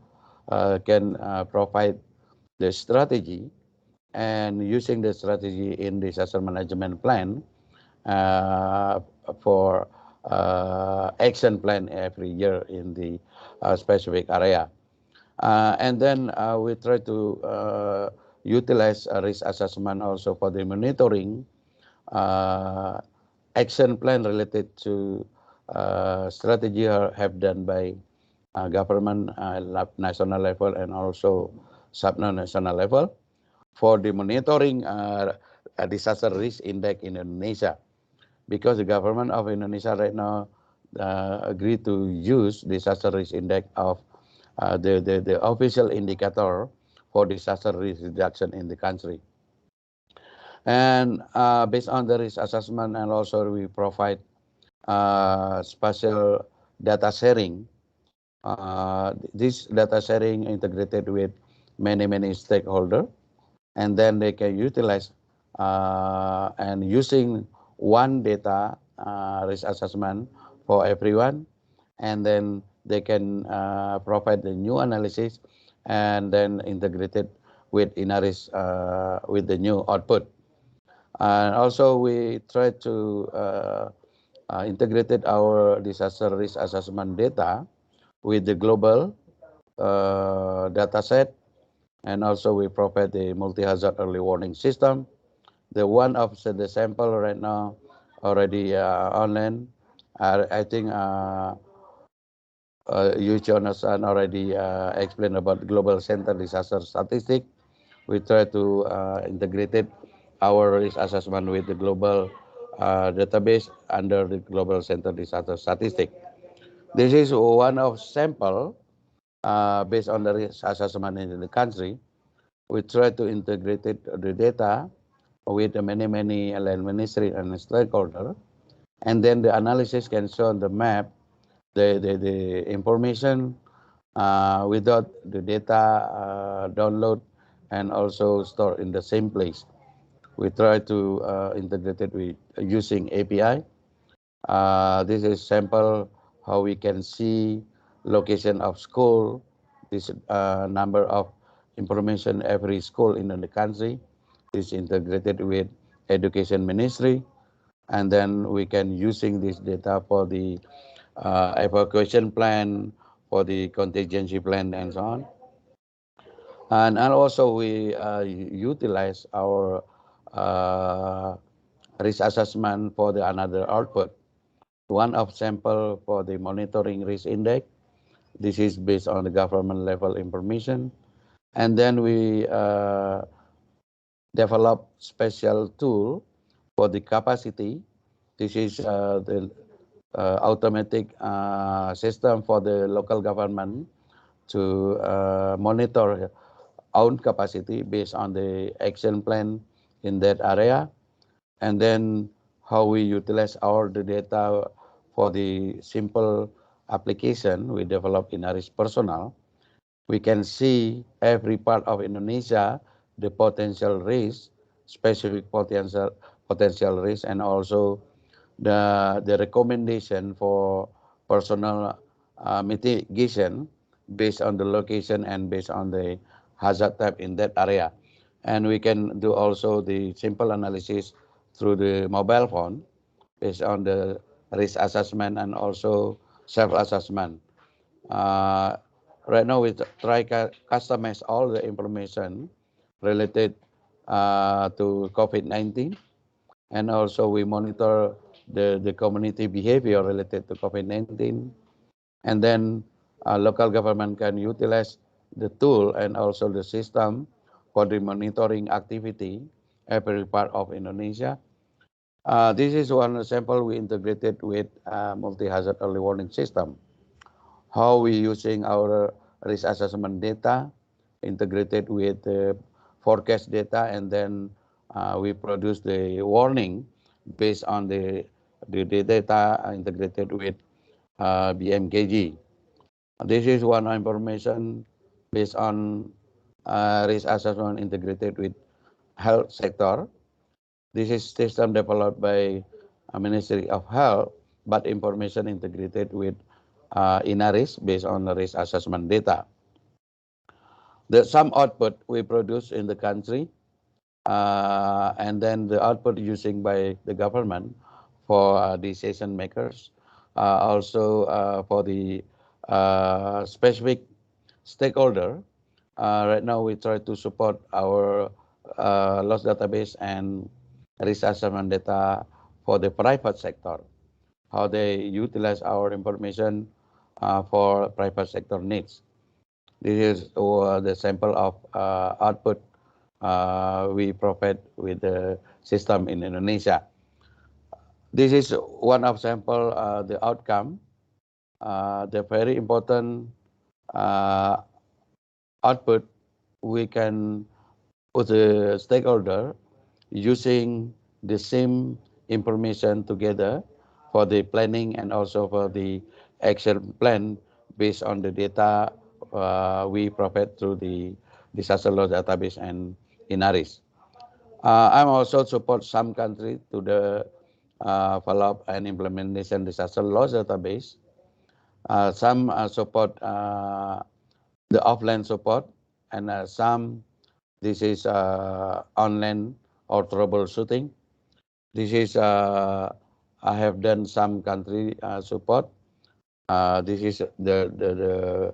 can provide the strategy, and using the strategy in disaster management plan for action plan every year in the specific area. And then we try to utilize a risk assessment also for the monitoring action plan related to strategy have done by government national level and also subnational level for the monitoring disaster risk index in Indonesia, because the government of Indonesia right now agreed to use disaster risk index of the official indicator for disaster risk reduction in the country. And based on the risk assessment, and also we provide spatial data sharing. This data sharing integrated with many stakeholders, and then they can utilize and using one data risk assessment for everyone, and then they can provide the new analysis and then integrated with Inaris with the new output. And also we try to integrated our disaster risk assessment data with the global data set, and also we provide the multi-hazard early warning system. The one of the sample right now already online. I think you, Jonathan, already explained about global center disaster statistic. We try to integrate our risk assessment with the global database under the global center disaster statistic. This is one of sample based on the risk assessment in the country. We try to integrate the data with the many ministry and stakeholder, and then the analysis can show on the map the information without the data download and also store in the same place. We try to integrate it with using API. This is sample how we can see location of school, this number of information every school in the country is integrated with education ministry, and then we can using this data for the evacuation plan, for the contingency plan, and so on. And also we utilize our risk assessment for the another output. One of sample for the monitoring risk index. This is based on the government level information. And then we develop special tool for the capacity. This is the automatic system for the local government to monitor own capacity based on the action plan in that area, and then how we utilize the data for the simple application we develop in Aris Personal. We can see every part of Indonesia, the potential risk, specific potential risk, and also the recommendation for personal mitigation based on the location and based on the hazard type in that area. And we can do also the simple analysis through the mobile phone based on the risk assessment and also self-assessment. Right now we try to customize all the information related to COVID-19, and also we monitor the community behavior related to COVID-19, and then local government can utilize the tool and also the system for the monitoring activity every part of Indonesia. This is one example we integrated with multi-hazard early warning system. How we using our risk assessment data integrated with the forecast data, and then we produce the warning based on the data integrated with BMKG. This is one information based on risk assessment integrated with health sector. This is system developed by Ministry of Health, but information integrated with INARIS based on the risk assessment data. Some output we produce in the country, and then the output using by the government for decision makers, also for the specific stakeholder. Right now we try to support our loss database and risk assessment data for the private sector, how they utilize our information for private sector needs. This is the sample of output we provide with the system in Indonesia. This is one of sample the outcome. The very important output we can put the stakeholder using the same information together for the planning and also for the action plan based on the data we provide through the disaster loss database and INARIS. I'm also support some country to the follow-up and implementation disaster loss database. Some support the offline support, and some this is online or troubleshooting. This is I have done some country support. This is the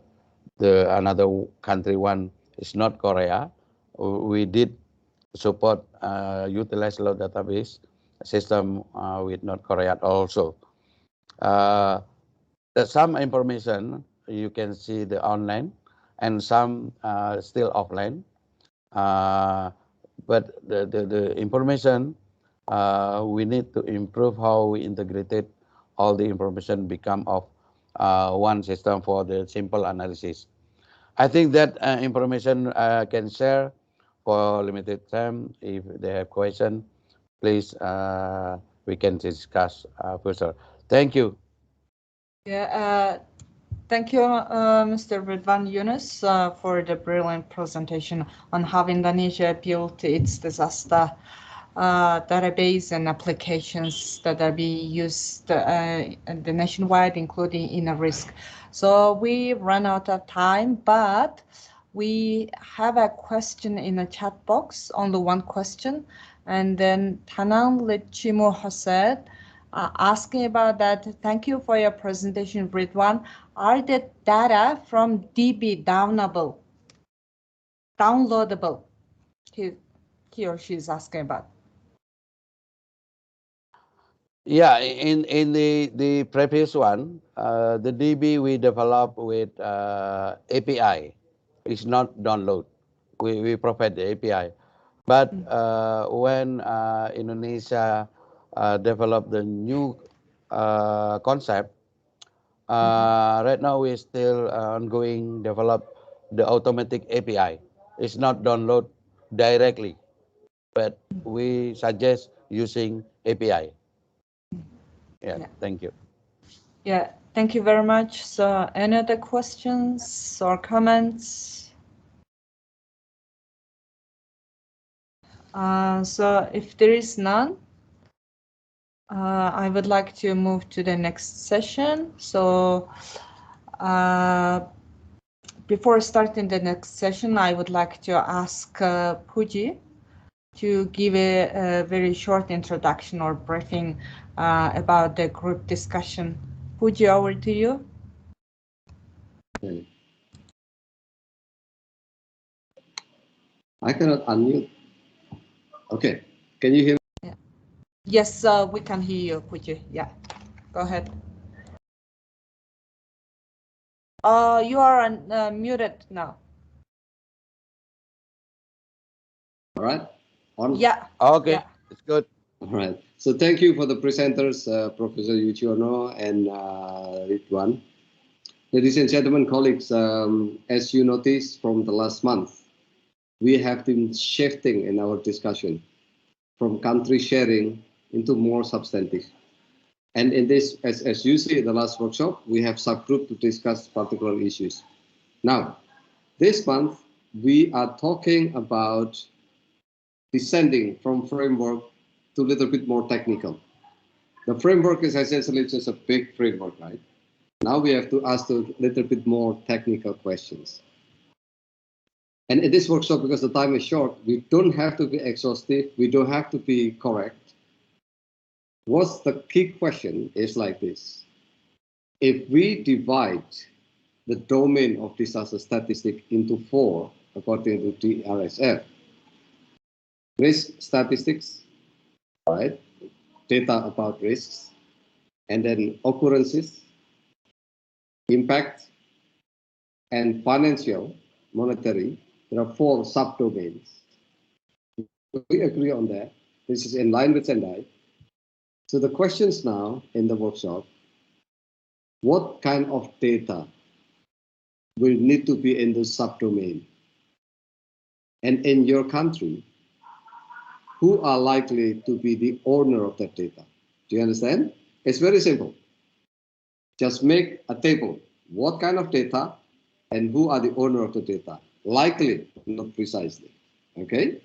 another country one is not Korea. We did support utilize load database system with North Korea also. Some information you can see the online and some still offline. But the information we need to improve how we integrated all the information become of one system for the simple analysis. I think that information can share for limited time. If they have question, please we can discuss further. Thank you. Yeah, thank you, Mr. Ridwan Yunus, for the brilliant presentation on how Indonesia built its disaster database and applications that are being used the nationwide, including INARIS. So we run out of time, but we have a question in the chat box, only one question, and then Tanang Lechimu Hosed asking about that. Thank you for your presentation, Ridwan. Are the data from DB downloadable? He or she is asking about. Yeah, in the previous one, the DB we developed with API. It's not download. We provide the API. But when Indonesia developed the new concept, right now we still ongoing develop the automatic API. It's not download directly, but we suggest using API. Yeah, thank you. Yeah, thank you very much. So any other questions or comments? So if there is none, I would like to move to the next session. So before starting the next session, I would like to ask Puji to give a very short introduction or briefing about the group discussion. Puji, over to you. Okay. I cannot unmute. Okay, can you hear me? Yeah. Yes, we can hear you, Puji. Yeah, go ahead. You are muted now. All right. On? Yeah. Okay, yeah. it's good. All right. So thank you for the presenters, Professor Yuchiono and Ridwan. Ladies and gentlemen, colleagues, as you noticed from the last month, we have been shifting in our discussion from country sharing into more substantive. And in this, as you see in the last workshop, we have subgroup to discuss particular issues. Now, this month, we are talking about descending from framework to a little bit more technical. The framework is essentially just a big framework, right? Now we have to ask a little bit more technical questions. And in this workshop, because the time is short, we don't have to be exhaustive, we don't have to be correct. What's the key question is like this. If we divide the domain of disaster statistics into 4, according to DRSF, risk statistics, right? Data about risks, and then occurrences, impact, and financial, monetary. There are 4 subdomains. We agree on that. This is in line with Sendai. So the questions now in the workshop, what kind of data will need to be in the subdomain? and in your country, who are likely to be the owner of that data? Do you understand? It's very simple. Just make a table. What kind of data and who are the owner of the data? Likely, not precisely. Okay?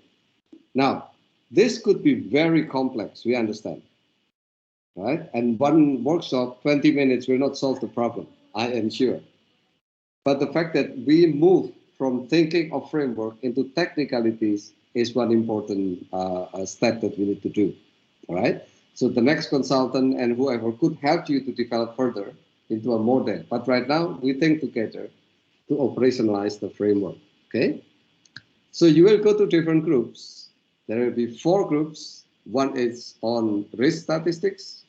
Now, this could be very complex, we understand. Right? And one workshop, 20 minutes, will not solve the problem, I am sure. But the fact that we move from thinking of framework into technicalities is one important step that we need to do. All right? So the next consultant and whoever could help you to develop further into a model. But right now, we think together to operationalize the framework. Okay? So you will go to different groups. There will be 4 groups. One is on risk statistics,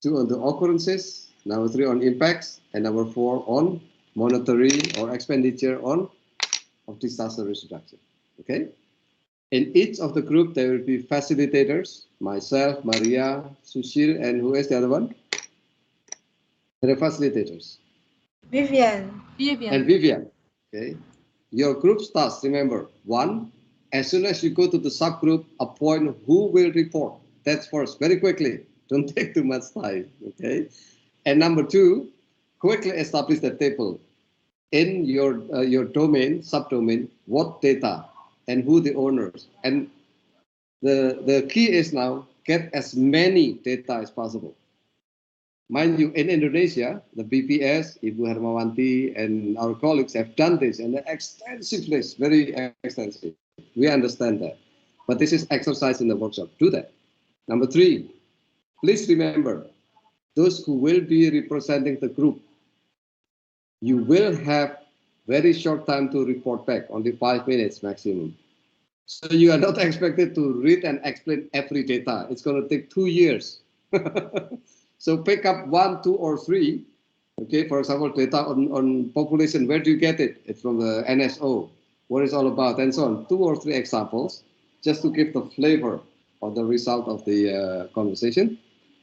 2 on the occurrences, number 3 on impacts, and number 4 on monetary or expenditure of disaster risk reduction. Okay? In each of the group, there will be facilitators, myself, Maria, Sushil, and who is the other one? There are facilitators. Vivian. And Vivian. Okay? Your group's task, remember, 1, as soon as you go to the subgroup, appoint who will report. That's first, very quickly. Don't take too much time, okay? And number 2, quickly establish the table. In your domain, subdomain, what data and who the owners. And the key is now, get as many data as possible. Mind you, in Indonesia, the BPS, Ibu Hermawanti, and our colleagues have done this in an extensive list, very extensive. We understand that. But this is exercise in the workshop. Do that. Number 3, please remember, those who will be representing the group, you will have very short time to report back, only 5 minutes maximum. So you are not expected to read and explain every data. It's going to take 2 years. So pick up 1, 2, or 3. Okay, for example, data on population. Where do you get it? It's from the NSO. What it's all about, and so on. 2 or 3 examples, just to give the flavor of the result of the conversation.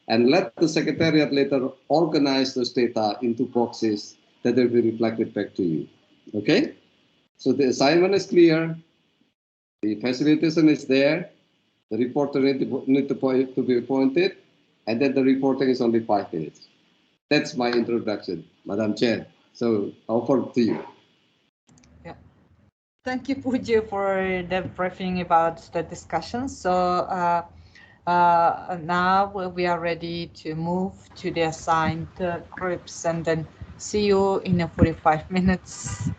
And let the secretariat later organize those data into boxes that will be reflected back to you. Okay? So the assignment is clear. The facilitation is there. The reporter need to be appointed. And then the reporting is only 5 minutes. That's my introduction, Madam Chair. So over to you. Yeah. Thank you, Puju, for the briefing about the discussion. So now we are ready to move to the assigned groups, and then see you in 45 minutes.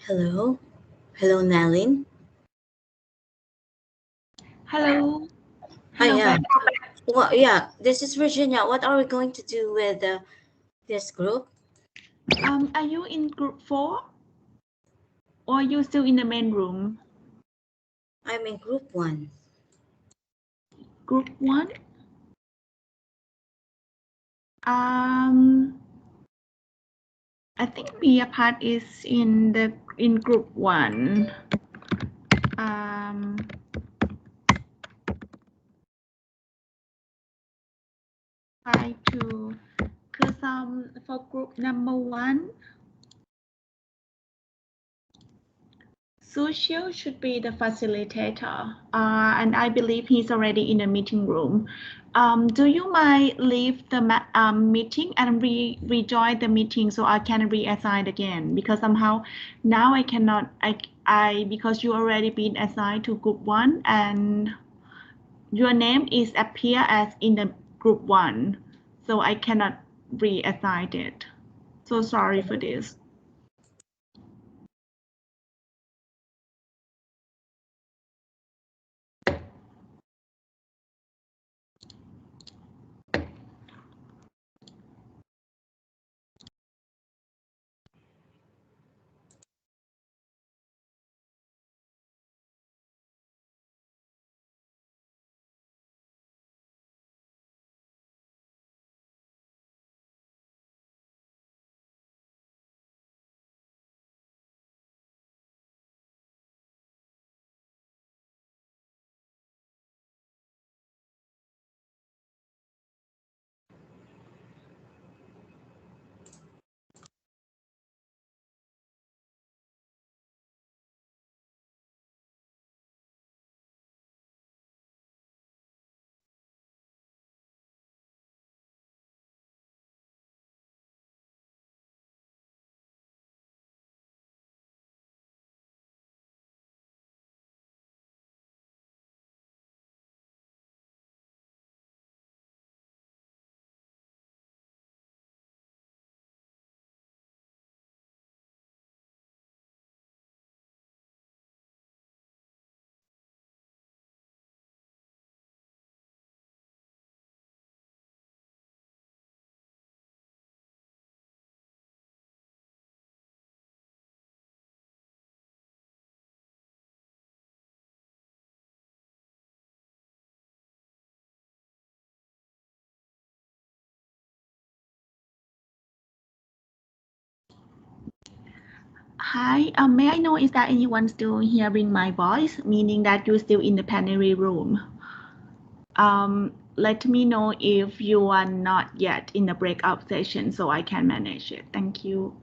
Hello. Hello, Nalin. Hello. Hi, Hello, yeah. Ben. Well, yeah, this is Virginia. What are we going to do with this group? Are you in group 4? Or are you still in the main room? I'm in group 1. Group 1? I think Mia part is in group 1. Try to, because for group number 1, Sushil should be the facilitator, and I believe he's already in the meeting room. Do you mind leave the meeting and rejoin the meeting so I can reassign again? Because somehow now I cannot, because you already been assigned to group 1 and your name is appear as in the group 1, so I cannot reassign it. So sorry for this. Hi, may I know is that anyone still hearing my voice, meaning that you're still in the plenary room? Let me know if you are not yet in the breakout session so I can manage it. Thank you.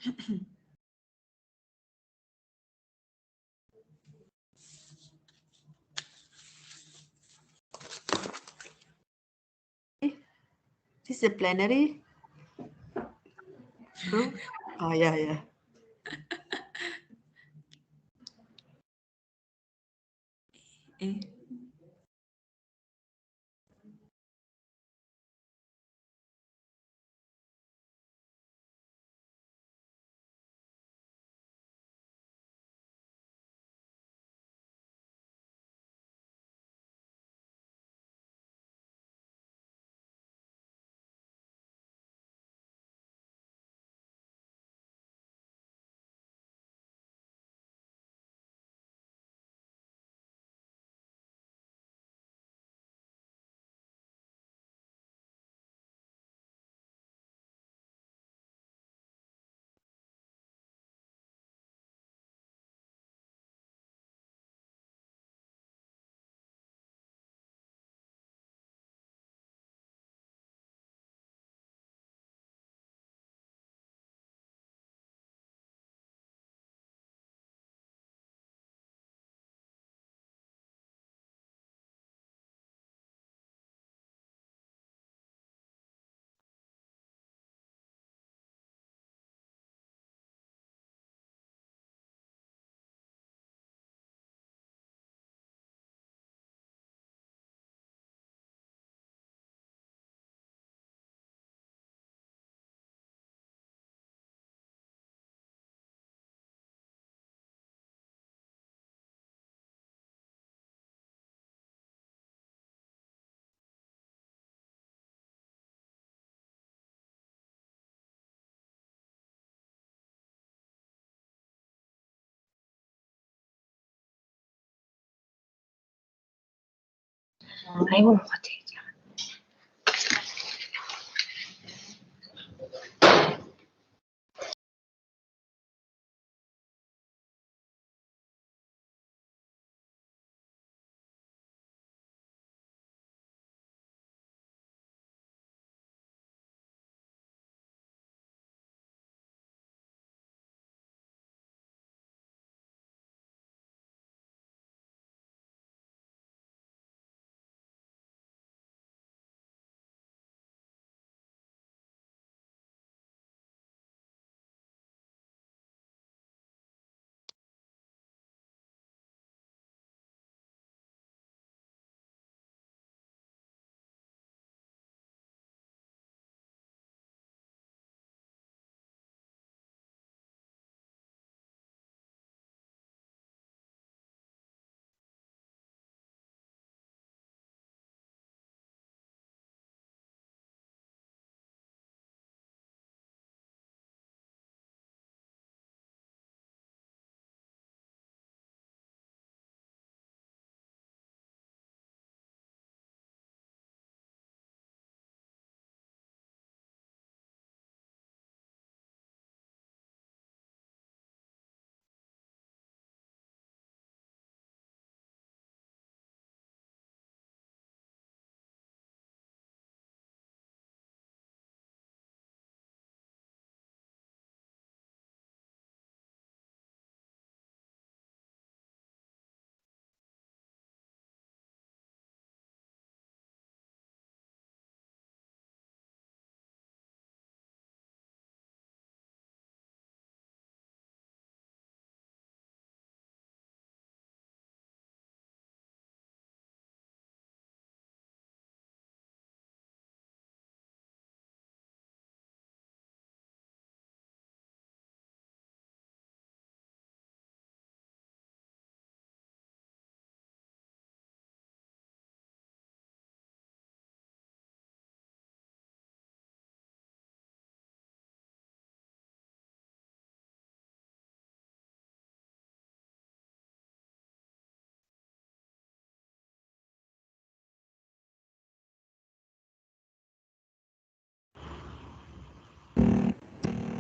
This is a plenary. Huh? Oh, yeah.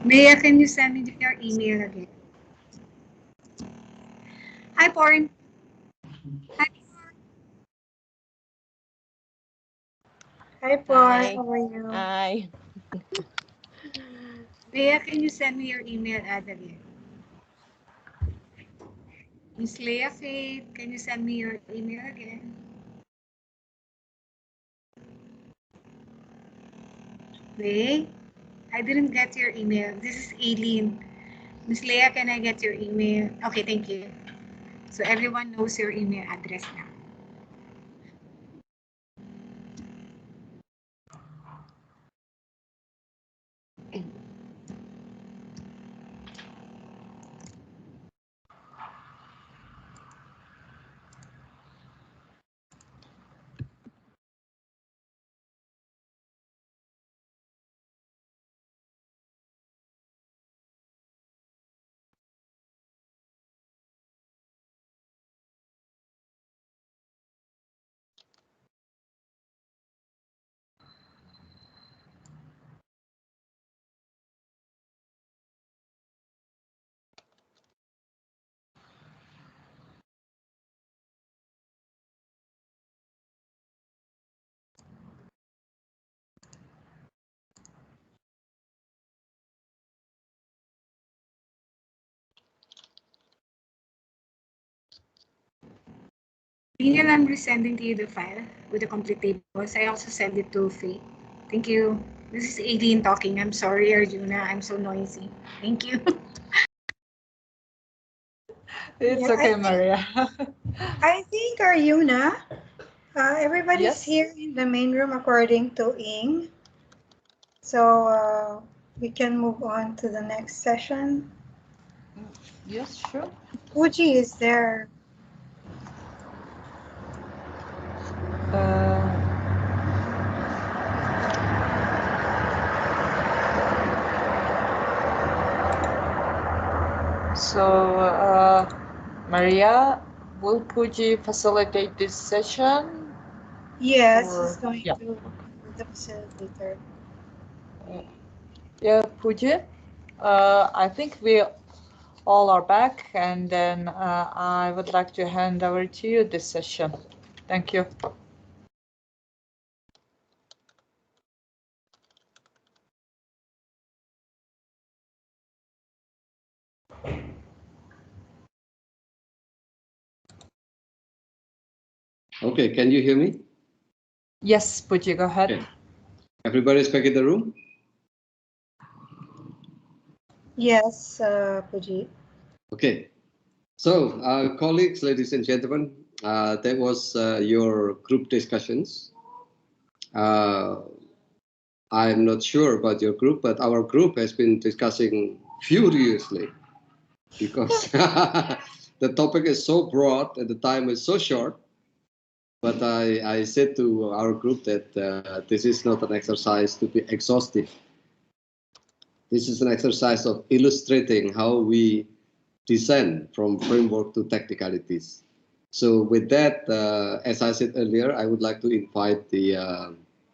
Maya, can you send me your email again? Hi, Porn. Hi. Hi, Paul. Hi. How are you? Hi. Leah, can you send me your email ad again? Miss Leah Faith, can you send me your email again? Wait, I didn't get your email. This is Aileen. Miss Leah, can I get your email? Okay, thank you. So everyone knows your email address now. Meanwhile, I'm resending to you the file with the complete tables. I also send it to Faith. Thank you. This is Aileen talking. I'm sorry, Arjuna. I'm so noisy. Thank you. It's Yeah, okay, Maria. I think Arjuna, everybody's Yes. here in the main room according to Ing. So we can move on to the next session. Yes, sure. Fuji is there. Maria, will Puji facilitate this session? Yes, Or- he's going yeah. to be the facilitator. Yeah, Puji. I think we all are back, and then I would like to hand over to you this session. Thank you. Okay, can you hear me? Yes, Puji, go ahead. Okay. Everybody's back in the room? Yes, Puji. Okay. So, colleagues, ladies and gentlemen, that was your group discussions. I'm not sure about your group, but our group has been discussing furiously because the topic is so broad and the time is so short. But I said to our group that this is not an exercise to be exhaustive. This is an exercise of illustrating how we descend from framework to technicalities. So with that, as I said earlier, I would like to invite the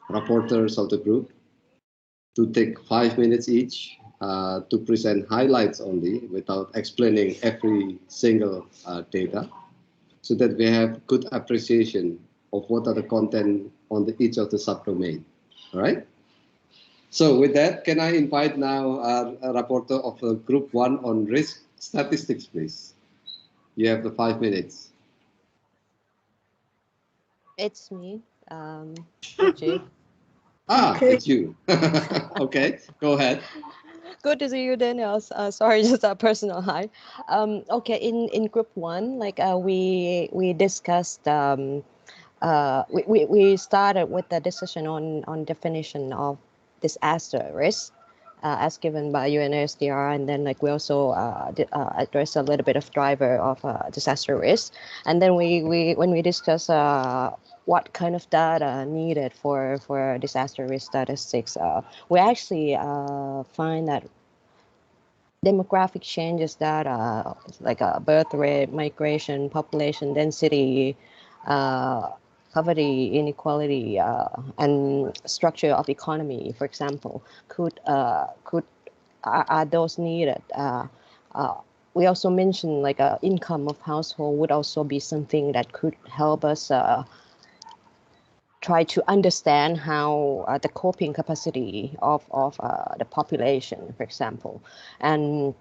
rapporteurs of the group to take 5 minutes each to present highlights only without explaining every single data, so that we have good appreciation of what are the content on each of the subdomain. All right? So with that, can I invite now a rapporteur of Group 1 on risk statistics, please? You have the 5 minutes. It's me, Puji. Okay. It's you. Okay, go ahead. Good to see you, Daniel. Sorry, just a personal hi. Okay, in group 1, like we discussed. We started with the discussion on definition of disaster risk, as given by UNSDR, and then like we also address a little bit of driver of disaster risk, and then when we discuss what kind of data needed for disaster risk statistics, we actually find that demographic changes data like birth rate, migration, population density, poverty, inequality, and structure of economy, for example, are those needed? We also mentioned like income of household would also be something that could help us try to understand how the coping capacity of the population, for example, and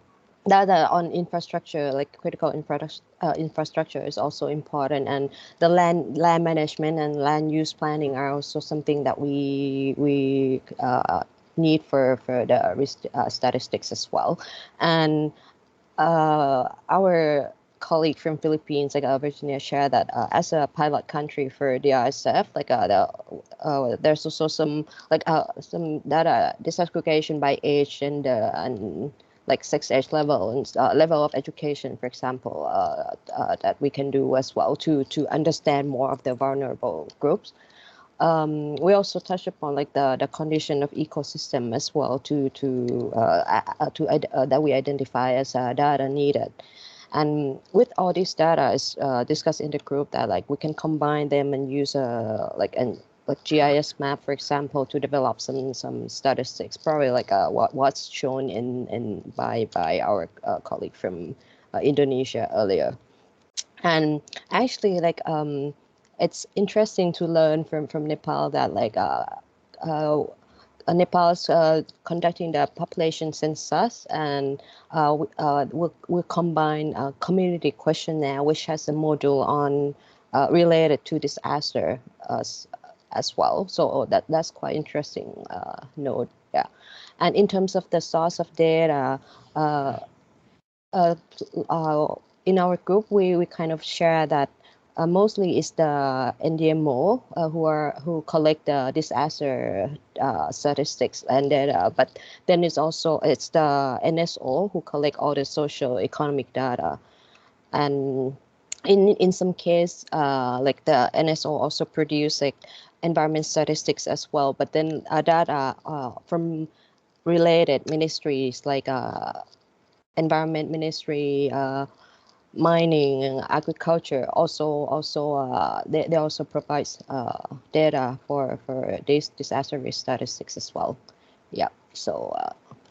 data on infrastructure, like critical infrastructure, is also important, and the land management and land use planning are also something that we need for the statistics as well. And our colleague from Philippines, like Virginia, shared that as a pilot country for DRSF, like there's also some data disaggregation by age and like sex, age level and level of education, for example, that we can do as well to understand more of the vulnerable groups. We also touch upon like the condition of ecosystem as well that we identify as data needed. And with all this data is discussed in the group that like we can combine them and use like GIS map, for example, to develop some statistics. Probably like what's shown in by our colleague from Indonesia earlier. And actually, like it's interesting to learn from Nepal that like Nepal is conducting the population census, and we'll combine a community questionnaire, which has a module on related to disaster as well. So that's quite interesting note. Yeah, and in terms of the source of data, in our group we kind of share that. Mostly is the NDMO who collect the disaster statistics and data, but then it's the NSO who collect all the socio-economic data, and in some case like the NSO also produce like environment statistics as well, but then data from related ministries like environment ministry, mining and agriculture they also provide data for these disaster risk statistics as well. Yeah, so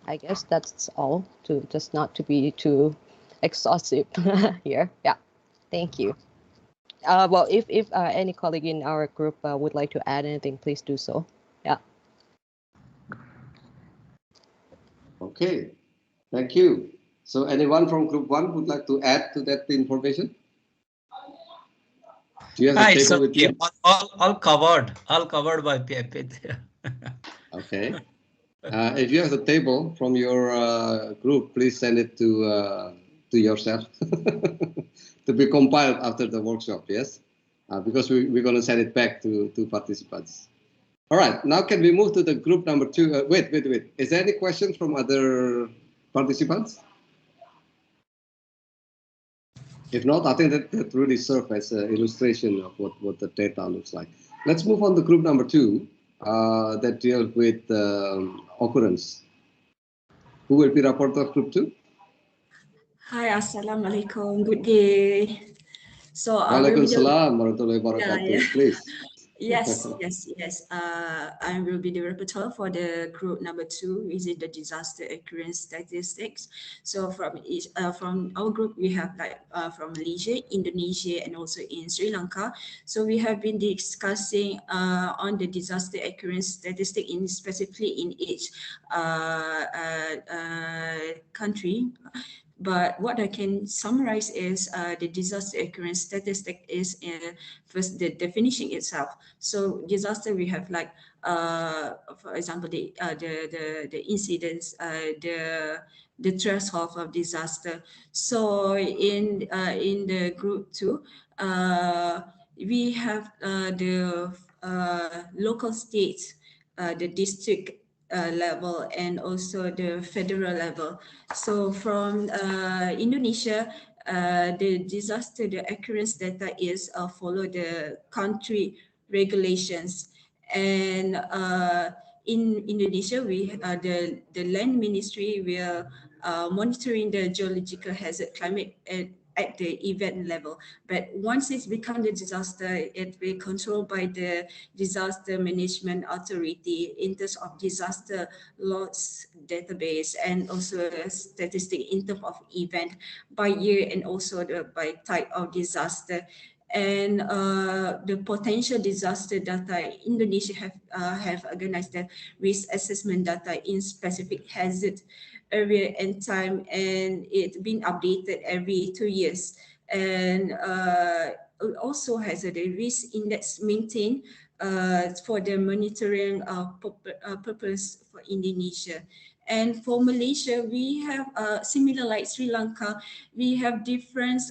I guess that's all, to just not to be too exhaustive here. Yeah, thank you. Well, if any colleague in our group would like to add anything, please do so. Yeah. Okay, thank you. So anyone from group 1 would like to add to that information? Do you have the table with you? All covered by PFP. Okay. If you have the table from your group, please send it to yourself to be compiled after the workshop. Yes, because we're going to send it back to participants. All right. Now can we move to the group number 2? Wait. Is there any questions from other participants? If not, I think that really serves as an illustration of what the data looks like. Let's move on to group number 2 that deals with occurrence. Who will be rapporteur of group 2? Hi, Assalamualaikum. Good day. So, Waalaikumsalam warahmatullahi wabarakatuh. Please. Yes. I will be the rapporteur for the group number 2, which is the disaster occurrence statistics. So from our group, we have like from Malaysia, Indonesia, and also in Sri Lanka. So we have been discussing on the disaster occurrence statistic specifically in each country. But what I can summarize is the disaster occurrence statistic is first the definition itself. So disaster, we have like for example the incidents, the threshold of disaster. So in the group 2, we have the local states, the district level, and also the federal level. So from Indonesia, the disaster, the occurrence data is follow the country regulations. And in Indonesia, we the land ministry will monitoring the geological hazard climate at the event level. But once it's become the disaster, it will be controlled by the disaster management authority in terms of disaster loss database, and also statistic in terms of event by year, and also by type of disaster. and the potential disaster data. Indonesia have organized the risk assessment data in specific hazard area and time, and it's been updated every 2 years. And it also has a risk index maintained for the monitoring purpose for Indonesia. And for Malaysia, we have similar like Sri Lanka, we have different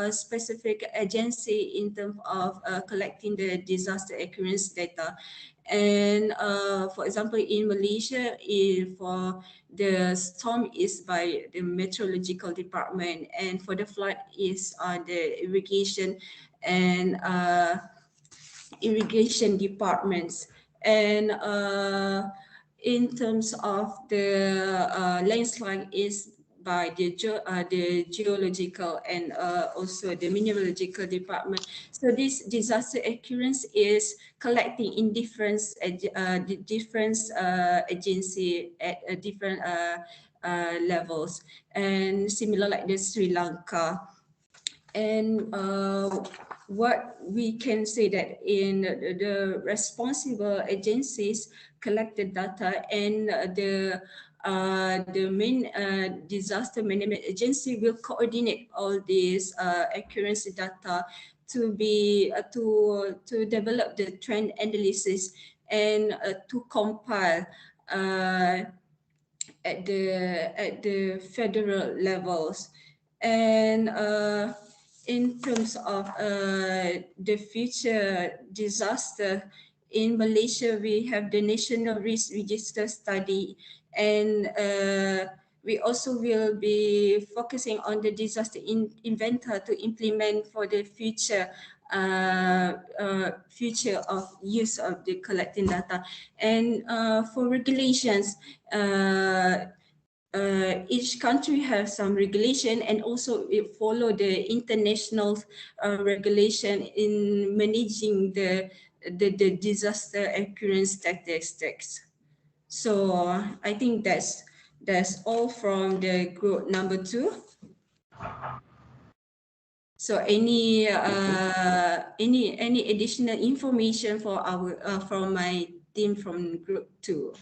specific agency in terms of collecting the disaster occurrence data. And for example, in Malaysia, for the storm is by the meteorological department, and for the flood is the irrigation and irrigation departments. And in terms of the landslide is by the geological and also the mineralogical department. So this disaster occurrence is collecting in different agency at different levels, and similar like the Sri Lanka. And what we can say that in the responsible agencies collected data, and the main disaster management agency will coordinate all these accuracy data to be to develop the trend analysis and to compile at the federal levels. And in terms of the future disaster in Malaysia, we have the National Risk Register study, and we also will be focusing on the disaster inventor to implement for the future future of use of the collecting data. And for regulations, each country has some regulation, and also it follow the international regulation in managing the disaster occurrence statistics. So I think that's all from the group number 2. So any additional information for our from my team from group 2?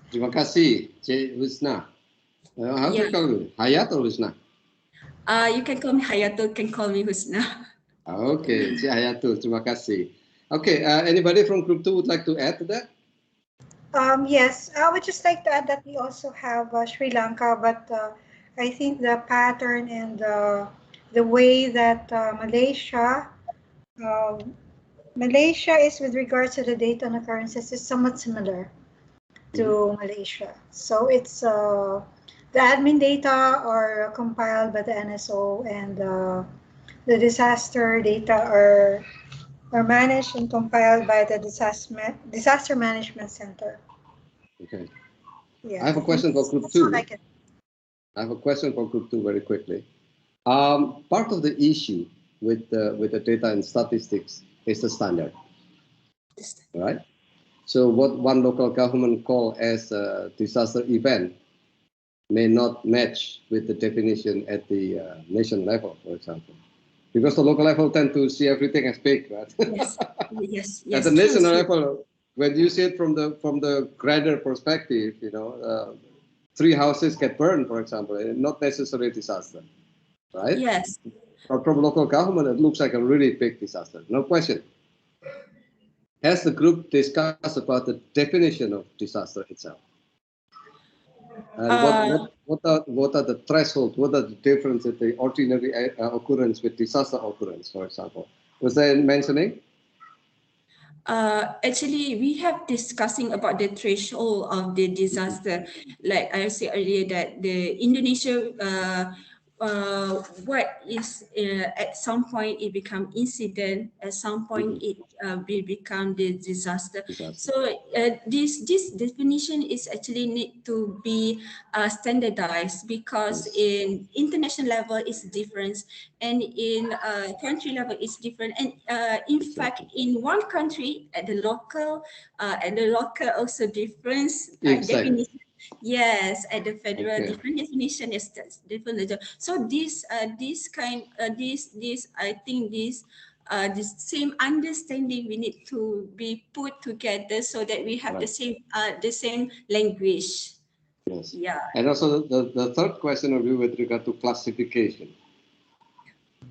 Terima kasih, Cik Husna. How do you call me? Hayat or Husna? You can call me Hayatul, can call me Husna. Okay, Cik Hayatul, terima kasih. Okay, anybody from group 2 would like to add to that? Yes, I would just like to add that we also have Sri Lanka, but I think the pattern and the way that Malaysia is with regards to the data on occurrences is somewhat similar to Malaysia. So it's the admin data are compiled by the NSO, and the disaster data are managed and compiled by the disaster management center. Okay. Yeah. I have a question for group 2. I have a question for group 2 very quickly. Part of the issue with the data and statistics is the standard, right? So what one local government call as a disaster event may not match with the definition at the nation level, for example, because the local level tend to see everything as big, right? Yes. At the national level, when you see it from the grander perspective, 3 houses get burned, for example, not necessarily a disaster, right? Yes. But from local government, it looks like a really big disaster. No question. Has the group discussed about the definition of disaster itself? And what are the thresholds? What are the difference in the ordinary occurrence with disaster occurrence, for example? Was there mentioning? Actually, we have discussing about the threshold of the disaster. Like I said earlier, that the Indonesia, what is at some point it become incident, at some point it will become the disaster. So this definition is actually need to be standardized, because in international level is different, and in country level is different, and in fact in one country at the local also difference definition Yes, at the federal, Okay. different definition is different. So this I think this same understanding we need to be put together so that we have Right. the same language. Yes. Yeah. And also the third question will be with regard to classification.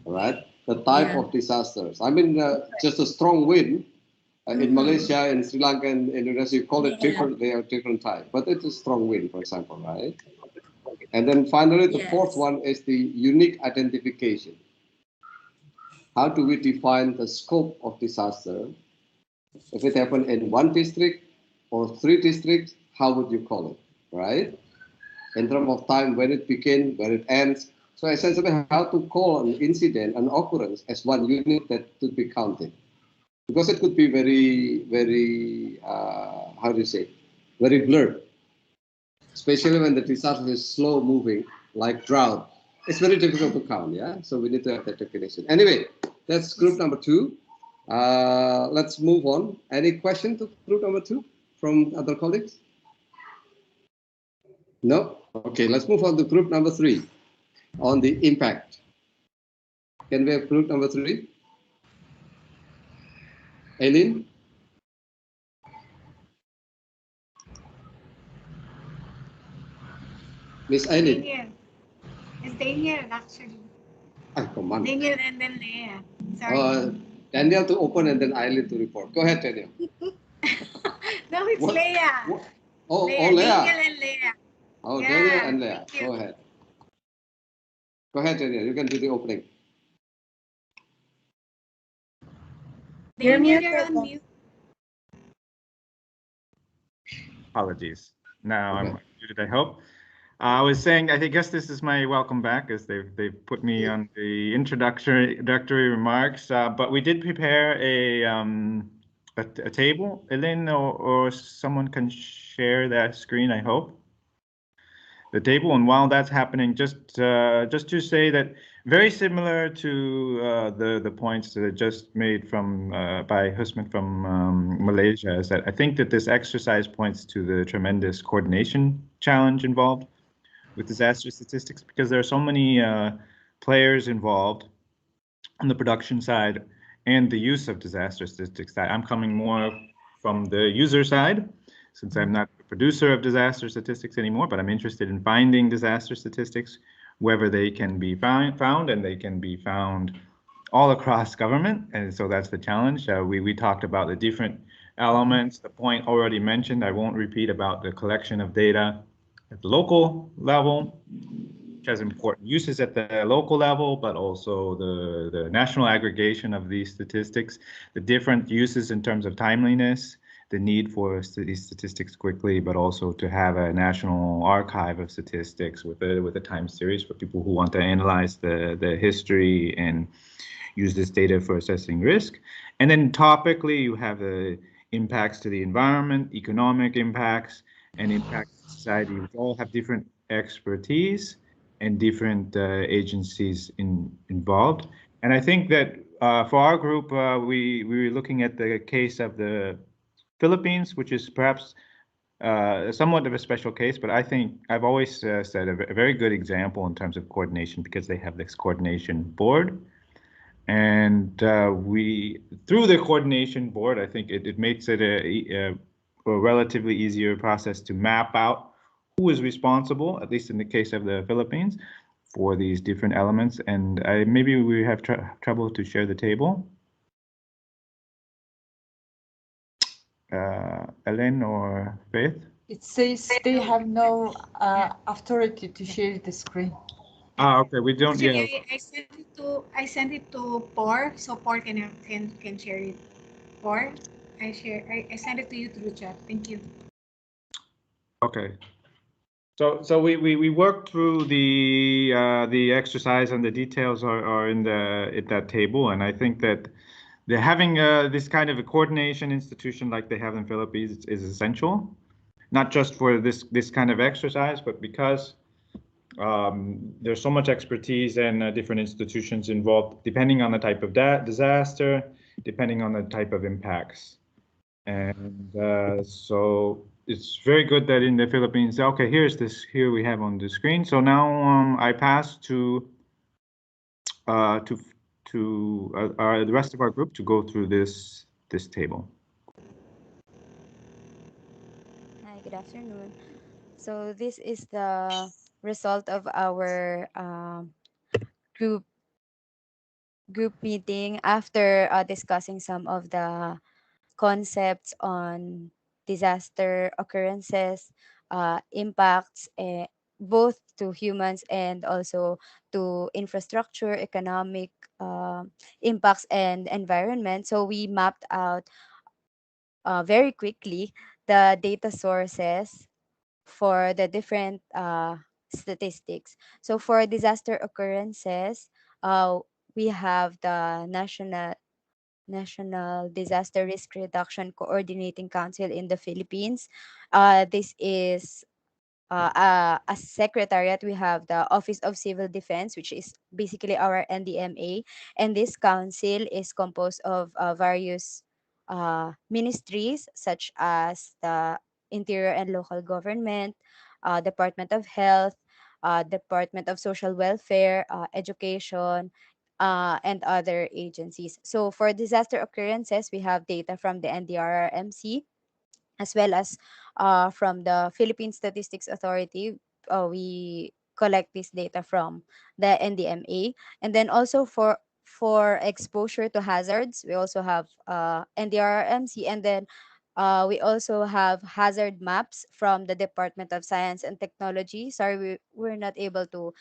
All right. The type of disasters. I mean, just a strong wind in Malaysia, in Sri Lanka, and Indonesia, you call it different. They are different types, but it's a strong wind, for example, right? And then finally, the fourth one is the unique identification. How do we define the scope of disaster? If it happened in one district or 3 districts, how would you call it, right? In terms of time, when it begins, when it ends. So essentially, how to call an incident, an occurrence, as one unit that should be counted. Because it could be very, very, how do you say, very blurred. Especially when the disaster is slow moving, like drought. It's very difficult to count, yeah? So we need to have that definition. Anyway, that's group number 2. Let's move on. Any question to group number 2 from other colleagues? No? Okay, let's move on to group number 3 on the impact. Can we have group number 3? Eileen? Miss Eileen? Daniel. It's Daniel, actually. Come on. Daniel and then Leah. Sorry. Daniel to open and then Eileen to report. Go ahead, Daniel. No, it's Leah. Oh, Leah. Leah. Daniel and Leah. Oh, Yeah, Daniel and Leah. thank you. Go ahead. Go ahead, Daniel. You can do the opening. Daniel, you're on mute. Apologies. Now I'm muted, I hope. I was saying, I guess this is my welcome back, as they've put me on the introductory remarks. But we did prepare a table. Elaine or someone can share that screen, I hope. The table, and while that's happening, just to say that very similar to the points that I just made from by Husman from Malaysia, is that I think that this exercise points to the tremendous coordination challenge involved with disaster statistics, because there are so many players involved on the production side and the use of disaster statistics. That I'm coming more from the user side, since I'm not a producer of disaster statistics anymore, but I'm interested in finding disaster statistics wherever they can be found, and they can be found all across government. And so that's the challenge. We talked about the different elements, the point already mentioned. I won't repeat about the collection of data at the local level, which has important uses at the local level, but also the national aggregation of these statistics, the different uses in terms of timeliness, the need for these statistics quickly, but also to have a national archive of statistics with a time series for people who want to analyze the history and use this data for assessing risk. And then topically, you have the impacts to the environment, economic impacts, and impacts to society, which all have different expertise and different agencies involved. And I think that for our group, we were looking at the case of the Philippines, which is perhaps somewhat of a special case, but I think I've always said a very good example in terms of coordination, because they have this coordination board. And through the coordination board, I think it makes it a relatively easier process to map out who is responsible, at least in the case of the Philippines, for these different elements. And maybe we have trouble to share the table. Ellen or Faith? It says they have no authority to share the screen. Okay, we don't yet. Actually, I sent it to Por, so Por can share it. Por, I sent it to you through chat. Thank you. Okay. So we worked through the exercise, and the details are in that table, and I think that having this kind of a coordination institution like they have in Philippines is essential, not just for this kind of exercise, but because there's so much expertise and different institutions involved, depending on the type of disaster, depending on the type of impacts. And so it's very good that in the Philippines. Okay, here's this. Here we have on the screen. So now I pass to the rest of our group to go through this table. Hi, good afternoon. So this is the result of our group meeting after discussing some of the concepts on disaster occurrences, impacts, both to humans and also to infrastructure, economic impacts, and environment. So we mapped out very quickly the data sources for the different statistics. So for disaster occurrences, we have the National Disaster Risk Reduction Coordinating Council in the Philippines. This is a secretariat. We have the Office of Civil Defense, which is basically our NDMA, and this council is composed of various ministries such as the Interior and Local Government, Department of Health, Department of Social Welfare, Education, and other agencies. So for disaster occurrences, we have data from the NDRRMC as well as from the Philippine Statistics Authority. We collect this data from the NDMA, and then also for exposure to hazards, we also have NDRRMC, and then we also have hazard maps from the Department of Science and Technology. Sorry, we're not able to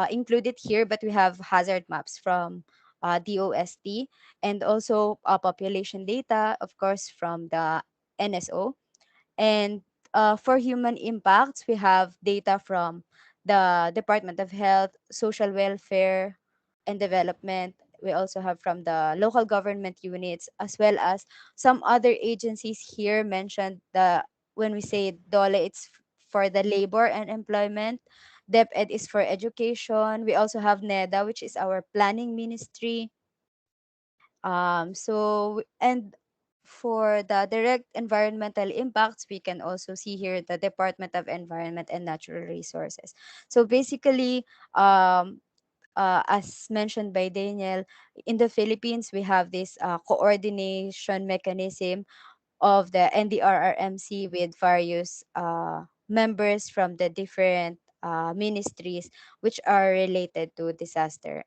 include it here, but we have hazard maps from DOST, and also population data, of course, from the NSO. And for human impacts, we have data from the Department of Health, Social Welfare, and Development. We also have from the local government units, as well as some other agencies here mentioned. When we say DOLE, it's for the labor and employment. DepEd is for education. We also have NEDA, which is our planning ministry. And for the direct environmental impacts, we can also see here the Department of Environment and Natural Resources. So basically, as mentioned by Daniel, in the Philippines, we have this coordination mechanism of the NDRRMC with various members from the different ministries which are related to disaster.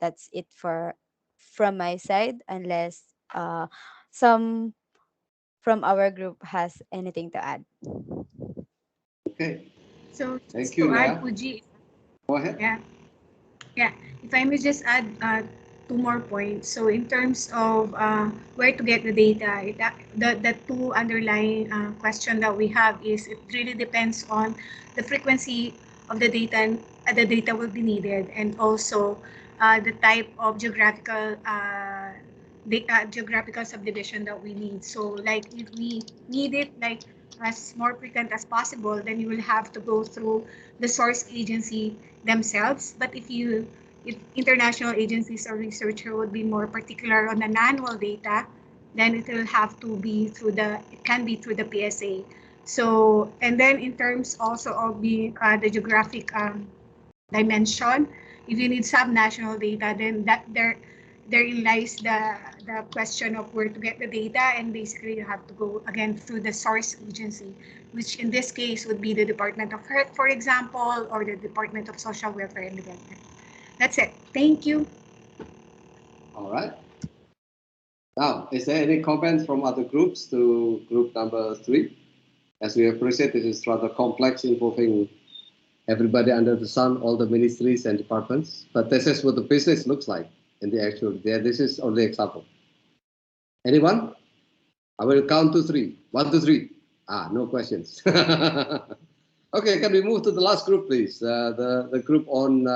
That's it from my side, unless some from our group has anything to add. Okay. So Thank just you, to add, Leah. Puji. Go ahead. Yeah. If I may just add two more points. So in terms of where to get the data, the two underlying question that we have is it really depends on the frequency of the data and the data will be needed, and also the type of geographical subdivision that we need. So like if we need it like as more frequent as possible, then you will have to go through the source agency themselves. But if international agencies or researcher would be more particular on the annual data, then it will have to be it can be through the PSA. So, and then in terms also of the geographic dimension, if you need subnational data, then therein lies the question of where to get the data, and basically you have to go again through the source agency, which in this case would be the Department of Health, for example, or the Department of Social Welfare and Development. That's it. Thank you. All right. Now, is there any comments from other groups to group number 3? As we appreciate, this is rather complex, involving everybody under the sun, all the ministries and departments. But this is what the business looks like in the actual. This is only example. Anyone? I will count to 3. 1, 2, 3. No questions. Okay, can we move to the last group, please? The group on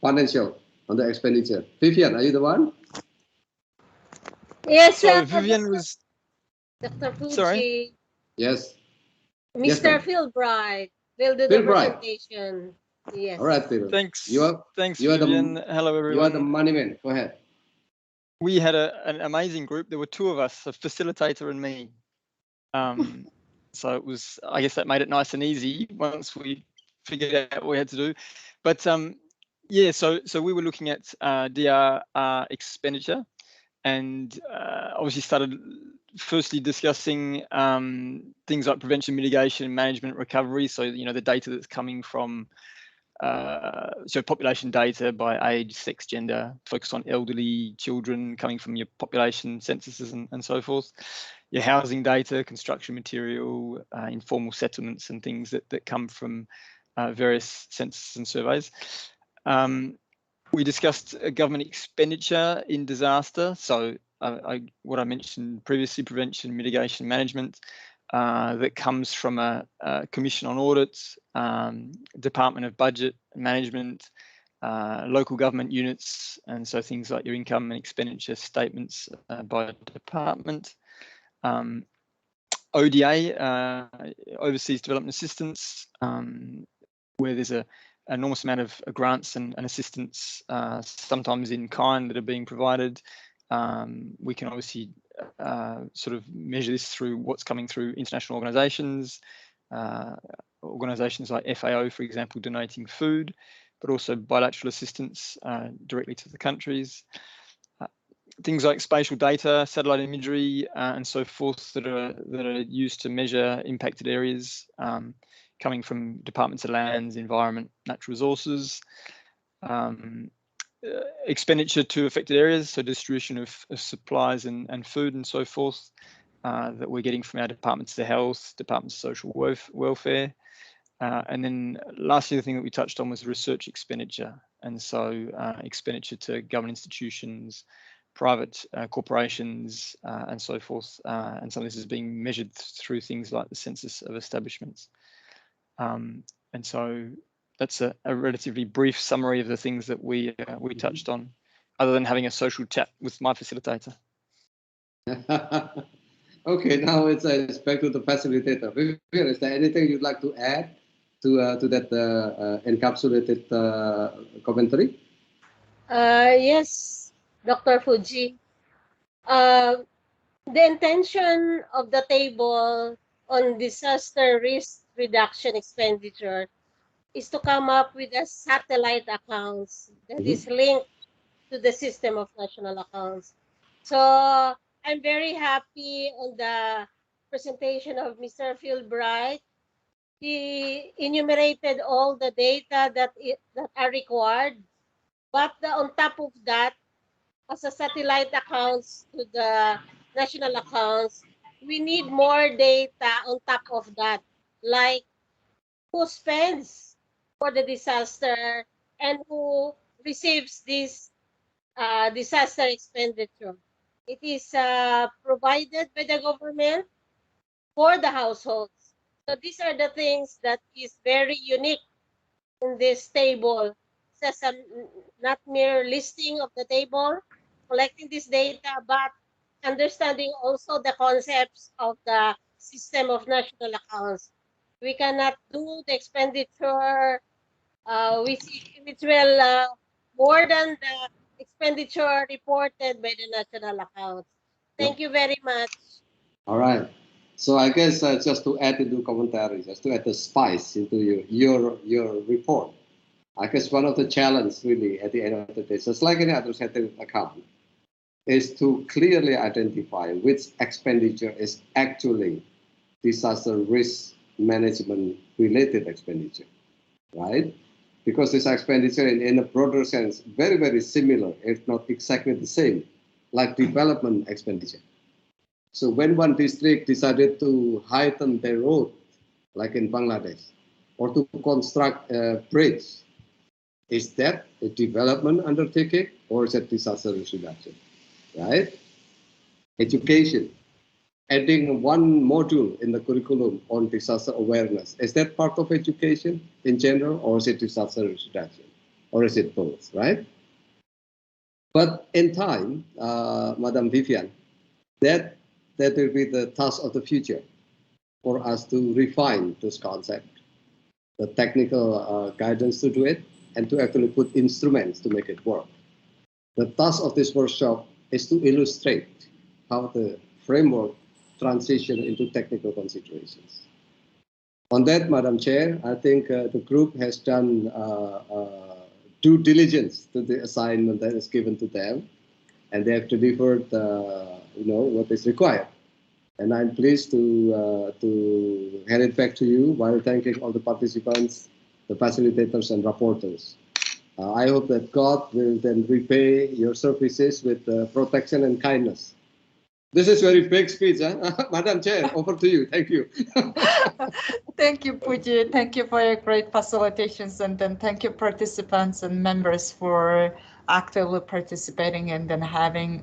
financial, on the expenditure. Vivian, are you the one? Yes, so Vivian was. Dr. Fuji. Sorry. Yes. Mr. Yes, Philbright will do the presentation. Yes. All right, Phil. Thanks. Thanks, you Vivian. Are Hello, everyone. You are the money man. Go ahead. We had an amazing group. There were 2 of us, a facilitator and me. So it was, I guess that made it nice and easy once we figured out what we had to do. But yeah, so we were looking at DR expenditure, and obviously started firstly discussing things like prevention, mitigation, management, recovery. So, you know, the data that's coming from so population data by age, sex, gender, focus on elderly, children coming from your population censuses and so forth. Your housing data, construction material, informal settlements and things that come from various censuses and surveys. We discussed government expenditure in disaster. So what I mentioned previously, prevention, mitigation, management, that comes from a Commission on Audits, Department of Budget Management, local government units, and so things like your income and expenditure statements by department. ODA, Overseas Development Assistance, where there's an enormous amount of grants and assistance, sometimes in kind, that are being provided. We can obviously sort of measure this through what's coming through international organisations, organisations like FAO, for example, donating food, but also bilateral assistance directly to the countries. Things like spatial data, satellite imagery, and so forth that are used to measure impacted areas, coming from departments of lands, environment, natural resources. Expenditure to affected areas, so distribution of supplies and food and so forth, that we're getting from our departments of health, departments of social welfare. And then lastly, the thing that we touched on was research expenditure. And so expenditure to government institutions, private corporations, and so forth. And some of this is being measured through things like the census of establishments. And so that's a relatively brief summary of the things that we touched on, other than having a social chat with my facilitator. Okay, now it's back to the facilitator. Vivian, is there anything you'd like to add to that encapsulated commentary? Yes, Dr. Fuji. The intention of the table on disaster risk reduction expenditure is to come up with a satellite accounts that is linked to the system of national accounts. So I'm very happy on the presentation of Mr. Philbright. He enumerated all the data that are required, but on top of that, as a satellite accounts to the national accounts, we need more data on top of that, like who spends for the disaster and who receives this disaster expenditure. It is provided by the government for the households. So these are the things that is very unique in this table. It says not mere listing of the table, collecting this data, but understanding also the concepts of the system of national accounts. We cannot do the expenditure which will more than the expenditure reported by the national accounts. Thank you very much. All right. So I guess just to add into commentary, just to add the spice into your report, I guess one of the challenges really at the end of the day, just like any other settled account, is to clearly identify which expenditure is actually disaster risk management related expenditure, right? Because this expenditure in a broader sense, very, very similar, if not exactly the same, like development expenditure. So when one district decided to heighten their road, like in Bangladesh, or to construct a bridge, is that a development undertaking or is it disaster risk reduction, right? Education, adding one module in the curriculum on disaster awareness, is that part of education in general or is it disaster risk reduction? Or is it both, right? But in time, Madam Vivian, that will be the task of the future for us to refine this concept, the technical guidance to do it, and to actually put instruments to make it work. The task of this workshop is to illustrate how the framework transition into technical considerations. On that, Madam Chair, I think the group has done due diligence to the assignment that is given to them, and they have delivered, what is required. And I'm pleased to hand it back to you while thanking all the participants, the facilitators, and rapporteurs. I hope that God will then repay your services with protection and kindness. This is very big speech, huh? Madam Chair, over to you. Thank you. Thank you, Puji. Thank you for your great facilitations, and then thank you participants and members for actively participating and then having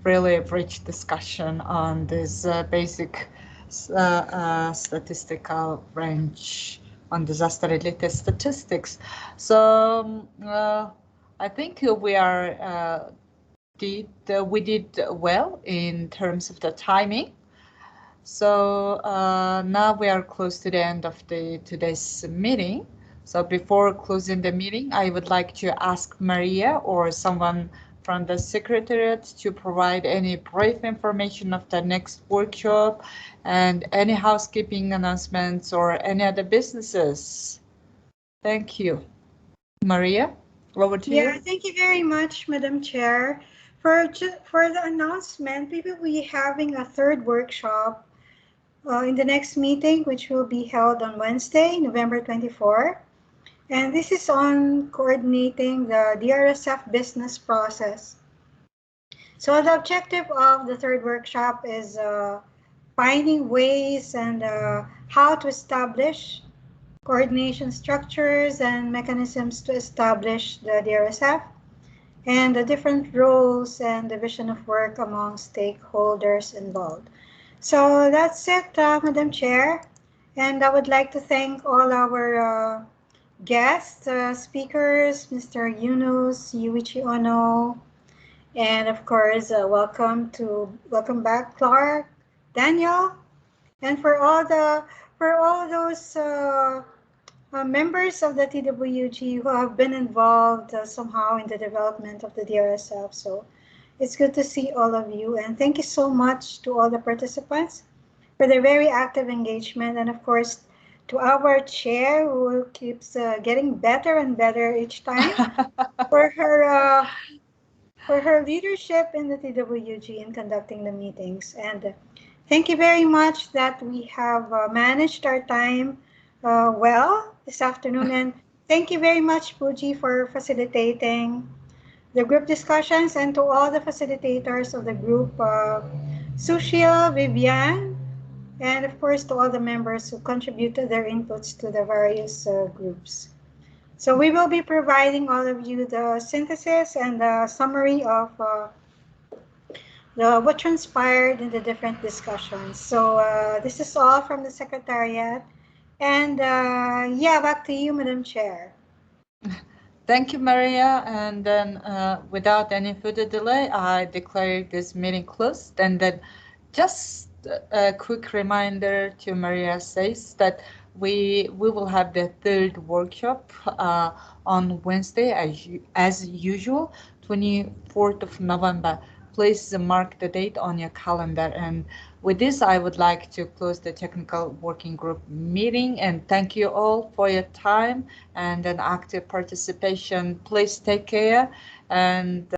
really rich discussion on this basic statistical range on disaster-related statistics. So I think we did well in terms of the timing. So now we are close to the end of today's meeting. So before closing the meeting, I would like to ask Maria or someone from the Secretariat to provide any brief information of the next workshop and any housekeeping announcements or any other businesses. Thank you. Maria, over to you. Yeah, thank you very much, Madam Chair. For the announcement, we will be having a third workshop in the next meeting, which will be held on Wednesday, November 24. And this is on coordinating the DRSF business process. So the objective of the third workshop is finding ways and how to establish coordination structures and mechanisms to establish the DRSF and the different roles and division of work among stakeholders involved. So that's it, Madam Chair. And I would like to thank all our guests, speakers, Mr. Yunus, Yuichi Ono, and of course, welcome back, Clark, Daniel, and for all those members of the TWG who have been involved somehow in the development of the DRSF. So it's good to see all of you, and thank you so much to all the participants for their very active engagement, and of course to our chair who keeps getting better and better each time for her leadership in the TWG in conducting the meetings. And thank you very much that we have managed our time well this afternoon, and thank you very much, Puji, for facilitating the group discussions, and to all the facilitators of the group, Sushil, Vivian, and of course to all the members who contributed their inputs to the various groups. So we will be providing all of you the synthesis and the summary of what transpired in the different discussions. So this is all from the Secretariat. And yeah, back to you, Madam Chair. Thank you, Maria. And then without any further delay, I declare this meeting closed. And then just a quick reminder to Maria says that we will have the third workshop on Wednesday as usual, 24th of November. Please mark the date on your calendar. And with this, I would like to close the technical working group meeting, and thank you all for your time and an active participation. Please take care and